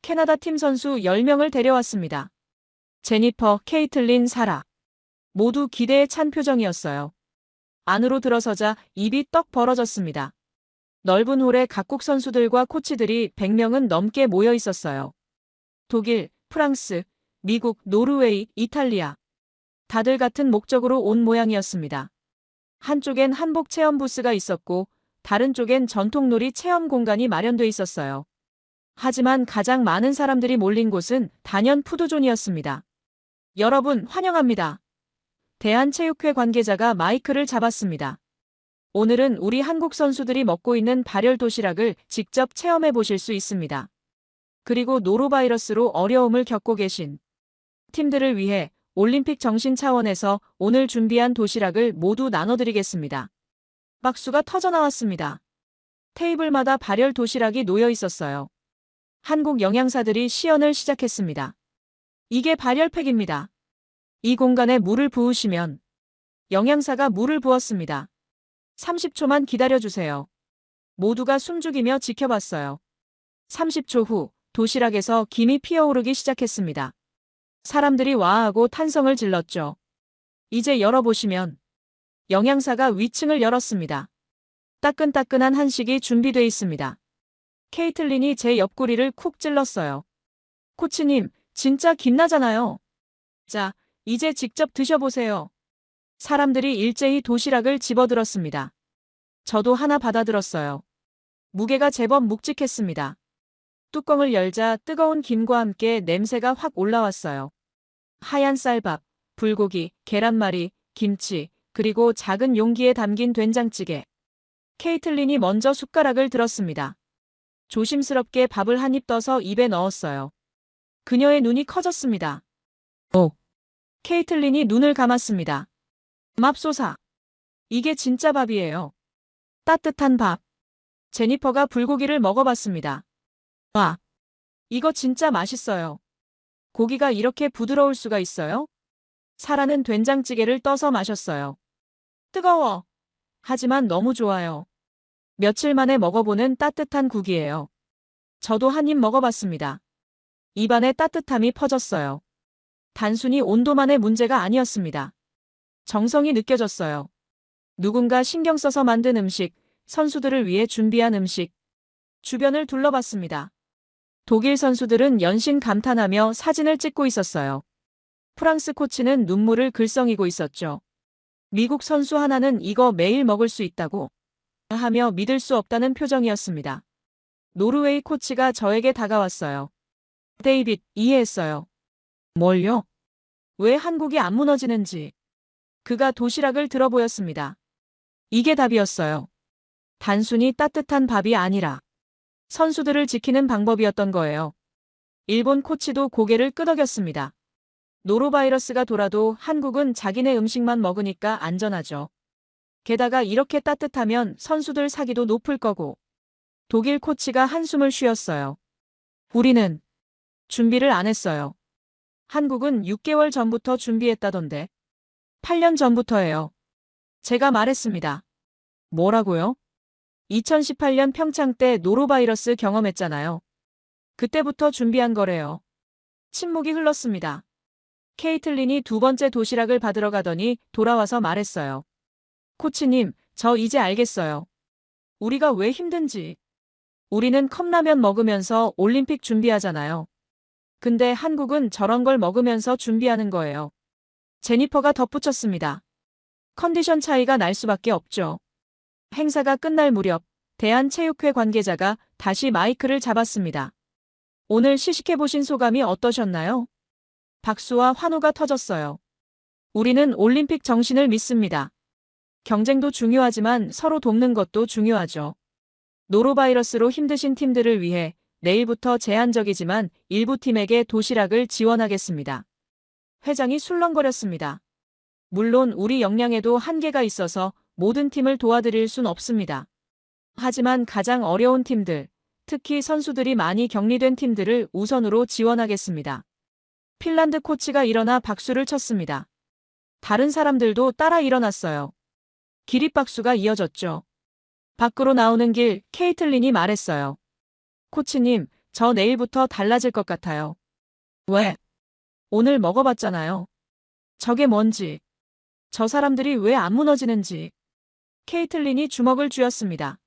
캐나다 팀 선수 10명을 데려왔습니다. 제니퍼, 케이틀린, 사라. 모두 기대에 찬 표정이었어요. 안으로 들어서자 입이 떡 벌어졌습니다. 넓은 홀에 각국 선수들과 코치들이 100명은 넘게 모여 있었어요. 독일, 프랑스, 미국, 노르웨이, 이탈리아. 다들 같은 목적으로 온 모양이었습니다. 한쪽엔 한복 체험 부스가 있었고 다른 쪽엔 전통놀이 체험 공간이 마련돼 있었어요. 하지만 가장 많은 사람들이 몰린 곳은 단연 푸드존이었습니다. 여러분 환영합니다. 대한체육회 관계자가 마이크를 잡았습니다. 오늘은 우리 한국 선수들이 먹고 있는 발열 도시락을 직접 체험해 보실 수 있습니다. 그리고 노로바이러스로 어려움을 겪고 계신 팀들을 위해 올림픽 정신 차원에서 오늘 준비한 도시락을 모두 나눠드리겠습니다. 박수가 터져 나왔습니다. 테이블마다 발열 도시락이 놓여 있었어요. 한국 영양사들이 시연을 시작했습니다. 이게 발열팩입니다. 이 공간에 물을 부으시면 영양사가 물을 부었습니다. 30초만 기다려주세요. 모두가 숨죽이며 지켜봤어요. 30초 후 도시락에서 김이 피어오르기 시작했습니다. 사람들이 와하고 탄성을 질렀죠. 이제 열어보시면 영양사가 위층을 열었습니다. 따끈따끈한 한식이 준비돼 있습니다. 케이틀린이 제 옆구리를 쿡 찔렀어요. 코치님, 진짜 김나잖아요. 자, 이제 직접 드셔보세요. 사람들이 일제히 도시락을 집어들었습니다. 저도 하나 받아들었어요. 무게가 제법 묵직했습니다. 뚜껑을 열자 뜨거운 김과 함께 냄새가 확 올라왔어요. 하얀 쌀밥, 불고기, 계란말이, 김치, 그리고 작은 용기에 담긴 된장찌개. 케이틀린이 먼저 숟가락을 들었습니다. 조심스럽게 밥을 한 입 떠서 입에 넣었어요. 그녀의 눈이 커졌습니다. 오. 케이틀린이 눈을 감았습니다. 맙소사. 이게 진짜 밥이에요. 따뜻한 밥. 제니퍼가 불고기를 먹어봤습니다. 와. 이거 진짜 맛있어요. 고기가 이렇게 부드러울 수가 있어요? 사라는 된장찌개를 떠서 마셨어요. 뜨거워. 하지만 너무 좋아요. 며칠 만에 먹어보는 따뜻한 국이에요. 저도 한 입 먹어봤습니다. 입안에 따뜻함이 퍼졌어요. 단순히 온도만의 문제가 아니었습니다. 정성이 느껴졌어요. 누군가 신경 써서 만든 음식, 선수들을 위해 준비한 음식. 주변을 둘러봤습니다. 독일 선수들은 연신 감탄하며 사진을 찍고 있었어요. 프랑스 코치는 눈물을 글썽이고 있었죠. 미국 선수 하나는 이거 매일 먹을 수 있다고 하며 믿을 수 없다는 표정이었습니다. 노르웨이 코치가 저에게 다가왔어요. 데이빗, 이해했어요. 뭘요? 왜 한국이 안 무너지는지. 그가 도시락을 들어 보였습니다. 이게 답이었어요. 단순히 따뜻한 밥이 아니라 선수들을 지키는 방법이었던 거예요. 일본 코치도 고개를 끄덕였습니다. 노로바이러스가 돌아도 한국은 자기네 음식만 먹으니까 안전하죠. 게다가 이렇게 따뜻하면 선수들 사기도 높을 거고. 독일 코치가 한숨을 쉬었어요. 우리는 준비를 안 했어요. 한국은 6개월 전부터 준비했다던데. 8년 전부터예요. 제가 말했습니다. 뭐라고요? 2018년 평창 때 노로바이러스 경험했잖아요. 그때부터 준비한 거래요. 침묵이 흘렀습니다. 케이틀린이 두 번째 도시락을 받으러 가더니 돌아와서 말했어요. 코치님, 저 이제 알겠어요. 우리가 왜 힘든지. 우리는 컵라면 먹으면서 올림픽 준비하잖아요. 근데 한국은 저런 걸 먹으면서 준비하는 거예요. 제니퍼가 덧붙였습니다. 컨디션 차이가 날 수밖에 없죠. 행사가 끝날 무렵 대한체육회 관계자가 다시 마이크를 잡았습니다. 오늘 시식해보신 소감이 어떠셨나요? 박수와 환호가 터졌어요. 우리는 올림픽 정신을 믿습니다. 경쟁도 중요하지만 서로 돕는 것도 중요하죠. 노로바이러스로 힘드신 팀들을 위해 내일부터 제한적이지만 일부 팀에게 도시락을 지원하겠습니다. 회장이 술렁거렸습니다. 물론 우리 역량에도 한계가 있어서 모든 팀을 도와드릴 순 없습니다. 하지만 가장 어려운 팀들, 특히 선수들이 많이 격리된 팀들을 우선으로 지원하겠습니다. 핀란드 코치가 일어나 박수를 쳤습니다. 다른 사람들도 따라 일어났어요. 기립박수가 이어졌죠. 밖으로 나오는 길 케이틀린이 말했어요. 코치님, 저 내일부터 달라질 것 같아요. 왜? 오늘 먹어봤잖아요. 저게 뭔지. 저 사람들이 왜 안 무너지는지. 케이틀린이 주먹을 쥐었습니다.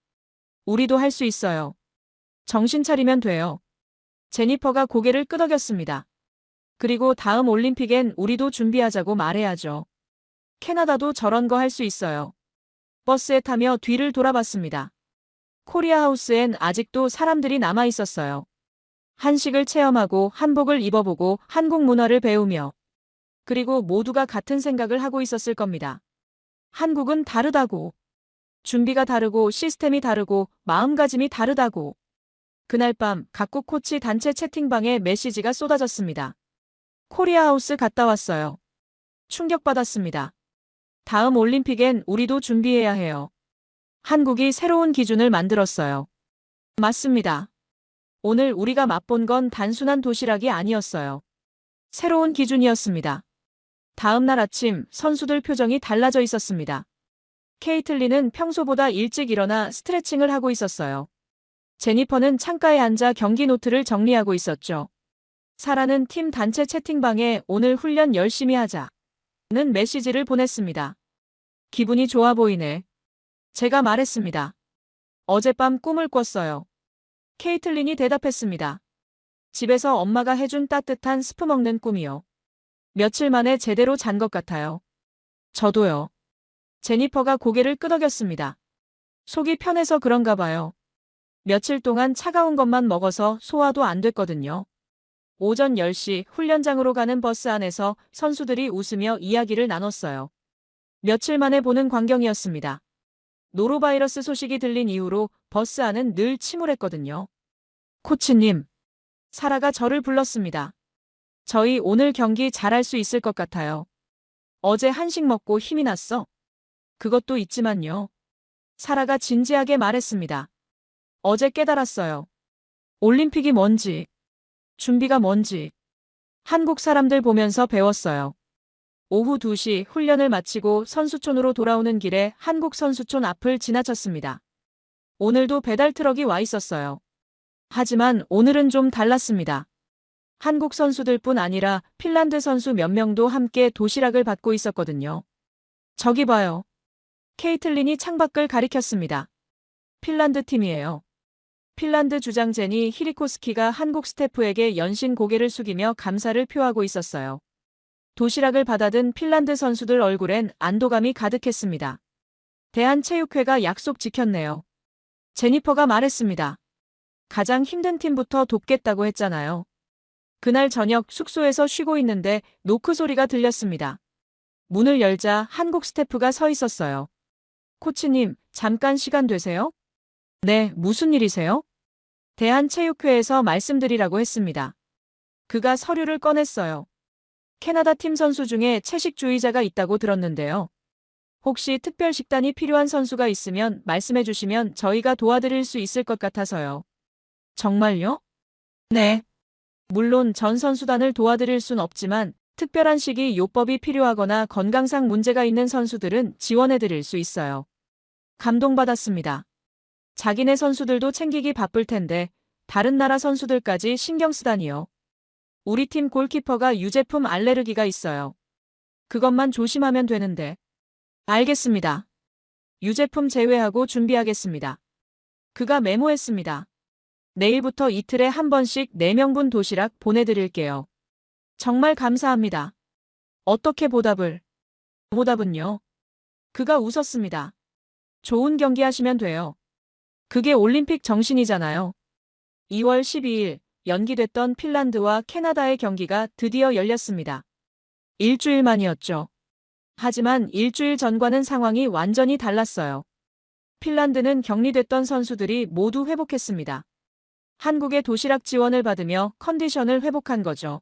우리도 할 수 있어요. 정신 차리면 돼요. 제니퍼가 고개를 끄덕였습니다. 그리고 다음 올림픽엔 우리도 준비하자고 말해야죠. 캐나다도 저런 거 할 수 있어요. 버스에 타며 뒤를 돌아봤습니다. 코리아하우스엔 아직도 사람들이 남아 있었어요. 한식을 체험하고 한복을 입어보고 한국 문화를 배우며 그리고 모두가 같은 생각을 하고 있었을 겁니다. 한국은 다르다고. 준비가 다르고 시스템이 다르고 마음가짐이 다르다고. 그날 밤 각국 코치 단체 채팅방에 메시지가 쏟아졌습니다. 코리아하우스 갔다 왔어요. 충격받았습니다. 다음 올림픽엔 우리도 준비해야 해요. 한국이 새로운 기준을 만들었어요. 맞습니다. 오늘 우리가 맛본 건 단순한 도시락이 아니었어요. 새로운 기준이었습니다. 다음 날 아침 선수들 표정이 달라져 있었습니다. 케이틀린은 평소보다 일찍 일어나 스트레칭을 하고 있었어요. 제니퍼는 창가에 앉아 경기 노트를 정리하고 있었죠. 사라는 팀 단체 채팅방에 오늘 훈련 열심히 하자는 메시지를 보냈습니다. 기분이 좋아 보이네. 제가 말했습니다. 어젯밤 꿈을 꿨어요. 케이틀린이 대답했습니다. 집에서 엄마가 해준 따뜻한 스프 먹는 꿈이요. 며칠 만에 제대로 잔 것 같아요. 저도요. 제니퍼가 고개를 끄덕였습니다. 속이 편해서 그런가 봐요. 며칠 동안 차가운 것만 먹어서 소화도 안 됐거든요. 오전 10시 훈련장으로 가는 버스 안에서 선수들이 웃으며 이야기를 나눴어요. 며칠 만에 보는 광경이었습니다. 노로바이러스 소식이 들린 이후로 버스 안은 늘 침울했거든요. 코치님. 사라가 저를 불렀습니다. 저희 오늘 경기 잘할 수 있을 것 같아요. 어제 한식 먹고 힘이 났어. 그것도 있지만요. 사라가 진지하게 말했습니다. 어제 깨달았어요. 올림픽이 뭔지, 준비가 뭔지. 한국 사람들 보면서 배웠어요. 오후 2시 훈련을 마치고 선수촌으로 돌아오는 길에 한국 선수촌 앞을 지나쳤습니다. 오늘도 배달 트럭이 와 있었어요. 하지만 오늘은 좀 달랐습니다. 한국 선수들뿐 아니라 핀란드 선수 몇 명도 함께 도시락을 받고 있었거든요. 저기 봐요. 케이틀린이 창밖을 가리켰습니다. 핀란드 팀이에요. 핀란드 주장 제니 히리코스키가 한국 스태프에게 연신 고개를 숙이며 감사를 표하고 있었어요. 도시락을 받아든 핀란드 선수들 얼굴엔 안도감이 가득했습니다. 대한체육회가 약속 지켰네요. 제니퍼가 말했습니다. 가장 힘든 팀부터 돕겠다고 했잖아요. 그날 저녁 숙소에서 쉬고 있는데 노크 소리가 들렸습니다. 문을 열자 한국 스태프가 서 있었어요. 코치님, 잠깐 시간 되세요? 네, 무슨 일이세요? 대한체육회에서 말씀드리라고 했습니다. 그가 서류를 꺼냈어요. 캐나다 팀 선수 중에 채식주의자가 있다고 들었는데요. 혹시 특별 식단이 필요한 선수가 있으면 말씀해 주시면 저희가 도와드릴 수 있을 것 같아서요. 정말요? 네. 물론 전 선수단을 도와드릴 순 없지만 특별한 식이 요법이 필요하거나 건강상 문제가 있는 선수들은 지원해 드릴 수 있어요. 감동받았습니다. 자기네 선수들도 챙기기 바쁠 텐데 다른 나라 선수들까지 신경 쓰다니요. 우리 팀 골키퍼가 유제품 알레르기가 있어요. 그것만 조심하면 되는데. 알겠습니다. 유제품 제외하고 준비하겠습니다. 그가 메모했습니다. 내일부터 이틀에 한 번씩 4명분 도시락 보내드릴게요. 정말 감사합니다. 어떻게 보답을? 보답은요? 그가 웃었습니다. 좋은 경기 하시면 돼요. 그게 올림픽 정신이잖아요. 2월 12일 연기됐던 핀란드와 캐나다의 경기가 드디어 열렸습니다. 일주일 만이었죠. 하지만 일주일 전과는 상황이 완전히 달랐어요. 핀란드는 격리됐던 선수들이 모두 회복했습니다. 한국의 도시락 지원을 받으며 컨디션을 회복한 거죠.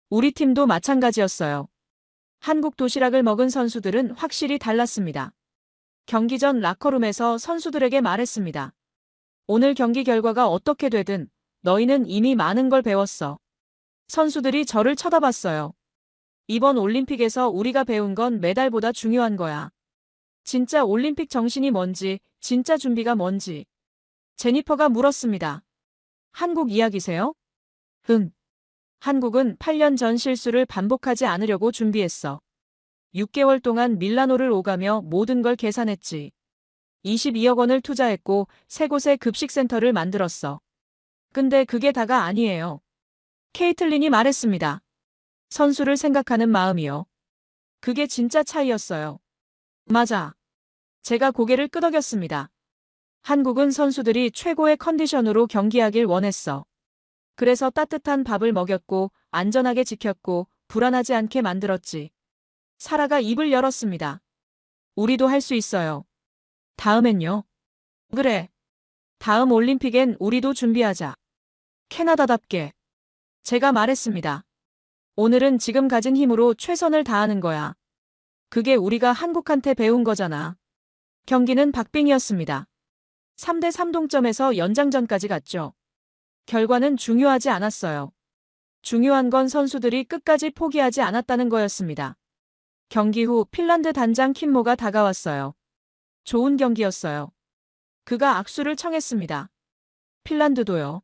우리 팀도 마찬가지였어요. 한국 도시락을 먹은 선수들은 확실히 달랐습니다. 경기 전 라커룸에서 선수들에게 말했습니다. 오늘 경기 결과가 어떻게 되든 너희는 이미 많은 걸 배웠어. 선수들이 저를 쳐다봤어요. 이번 올림픽에서 우리가 배운 건 메달보다 중요한 거야. 진짜 올림픽 정신이 뭔지, 진짜 준비가 뭔지. 제니퍼가 물었습니다. 한국 이야기세요? 응. 한국은 8년 전 실수를 반복하지 않으려고 준비했어. 6개월 동안 밀라노를 오가며 모든 걸 계산했지. 22억 원을 투자했고 3곳의 급식센터를 만들었어. 근데 그게 다가 아니에요. 케이틀린이 말했습니다. 선수를 생각하는 마음이요. 그게 진짜 차이였어요. 맞아. 제가 고개를 끄덕였습니다. 한국은 선수들이 최고의 컨디션으로 경기하길 원했어. 그래서 따뜻한 밥을 먹였고 안전하게 지켰고 불안하지 않게 만들었지. 사라가 입을 열었습니다. 우리도 할 수 있어요. 다음엔요. 그래. 다음 올림픽엔 우리도 준비하자. 캐나다답게. 제가 말했습니다. 오늘은 지금 가진 힘으로 최선을 다하는 거야. 그게 우리가 한국한테 배운 거잖아. 경기는 박빙이었습니다. 3대3 동점에서 연장전까지 갔죠. 결과는 중요하지 않았어요. 중요한 건 선수들이 끝까지 포기하지 않았다는 거였습니다. 경기 후 핀란드 단장 킴모가 다가왔어요. 좋은 경기였어요. 그가 악수를 청했습니다. 핀란드도요.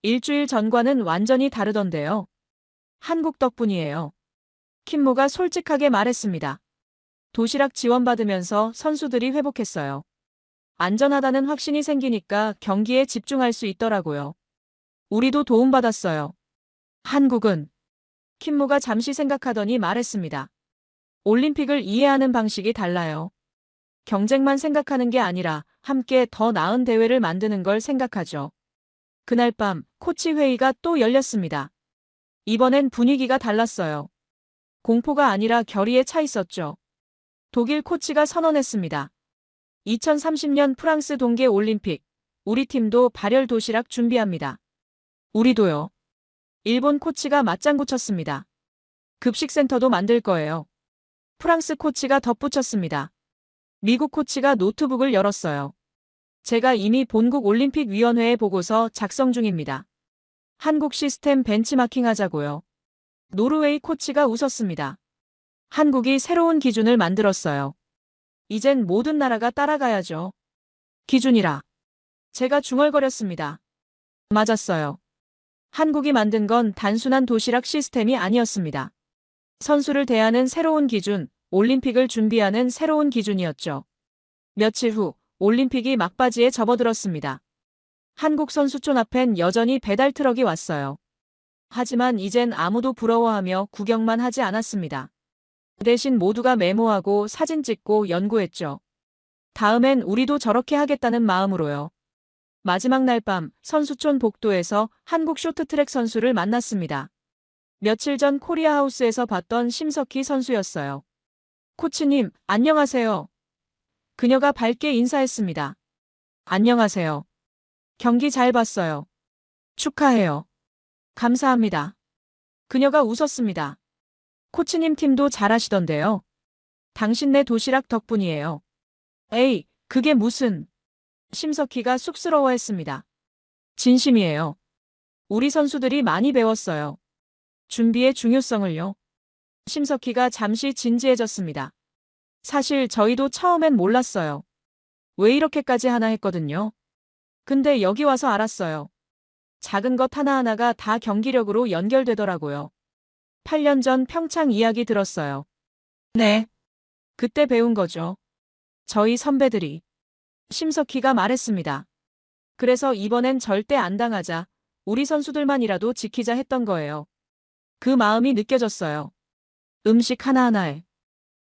일주일 전과는 완전히 다르던데요. 한국 덕분이에요. 킴모가 솔직하게 말했습니다. 도시락 지원받으면서 선수들이 회복했어요. 안전하다는 확신이 생기니까 경기에 집중할 수 있더라고요. 우리도 도움받았어요. 한국은 킴모가 잠시 생각하더니 말했습니다. 올림픽을 이해하는 방식이 달라요. 경쟁만 생각하는 게 아니라 함께 더 나은 대회를 만드는 걸 생각하죠. 그날 밤 코치 회의가 또 열렸습니다. 이번엔 분위기가 달랐어요. 공포가 아니라 결의에 차 있었죠. 독일 코치가 선언했습니다. 2030년 프랑스 동계 올림픽, 우리 팀도 발열 도시락 준비합니다. 우리도요. 일본 코치가 맞장구 쳤습니다. 급식센터도 만들 거예요. 프랑스 코치가 덧붙였습니다. 미국 코치가 노트북을 열었어요. 제가 이미 본국 올림픽위원회에 보고서 작성 중입니다. 한국 시스템 벤치마킹 하자고요. 노르웨이 코치가 웃었습니다. 한국이 새로운 기준을 만들었어요. 이젠 모든 나라가 따라가야죠. 기준이라. 제가 중얼거렸습니다. 맞았어요. 한국이 만든 건 단순한 도시락 시스템이 아니었습니다. 선수를 대하는 새로운 기준, 올림픽을 준비하는 새로운 기준이었죠. 며칠 후 올림픽이 막바지에 접어들었습니다. 한국 선수촌 앞엔 여전히 배달 트럭이 왔어요. 하지만 이젠 아무도 부러워하며 구경만 하지 않았습니다. 대신 모두가 메모하고 사진 찍고 연구했죠. 다음엔 우리도 저렇게 하겠다는 마음으로요. 마지막 날 밤 선수촌 복도에서 한국 쇼트트랙 선수를 만났습니다. 며칠 전 코리아 하우스에서 봤던 심석희 선수였어요. 코치님, 안녕하세요. 그녀가 밝게 인사했습니다. 안녕하세요. 경기 잘 봤어요. 축하해요. 감사합니다. 그녀가 웃었습니다. 코치님 팀도 잘하시던데요. 당신네 도시락 덕분이에요. 에이, 그게 무슨... 심석희가 쑥스러워했습니다. 진심이에요. 우리 선수들이 많이 배웠어요. 준비의 중요성을요. 심석희가 잠시 진지해졌습니다. 사실 저희도 처음엔 몰랐어요. 왜 이렇게까지 하나 했거든요. 근데 여기 와서 알았어요. 작은 것 하나하나가 다 경기력으로 연결되더라고요. 8년 전 평창 이야기 들었어요. 네. 그때 배운 거죠. 저희 선배들이. 심석희가 말했습니다. 그래서 이번엔 절대 안 당하자. 우리 선수들만이라도 지키자 했던 거예요. 그 마음이 느껴졌어요. 음식 하나하나에.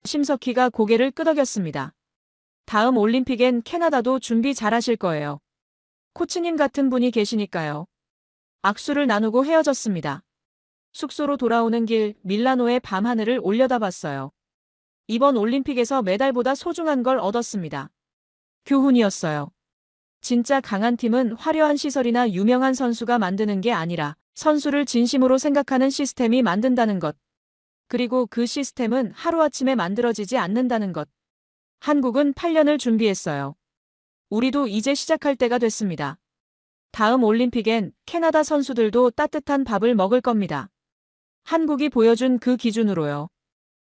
심석희가 고개를 끄덕였습니다. 다음 올림픽엔 캐나다도 준비 잘하실 거예요. 코치님 같은 분이 계시니까요. 악수를 나누고 헤어졌습니다. 숙소로 돌아오는 길 밀라노의 밤하늘을 올려다봤어요. 이번 올림픽에서 메달보다 소중한 걸 얻었습니다. 교훈이었어요. 진짜 강한 팀은 화려한 시설이나 유명한 선수가 만드는 게 아니라 선수를 진심으로 생각하는 시스템이 만든다는 것. 그리고 그 시스템은 하루아침에 만들어지지 않는다는 것. 한국은 8년을 준비했어요. 우리도 이제 시작할 때가 됐습니다. 다음 올림픽엔 캐나다 선수들도 따뜻한 밥을 먹을 겁니다. 한국이 보여준 그 기준으로요.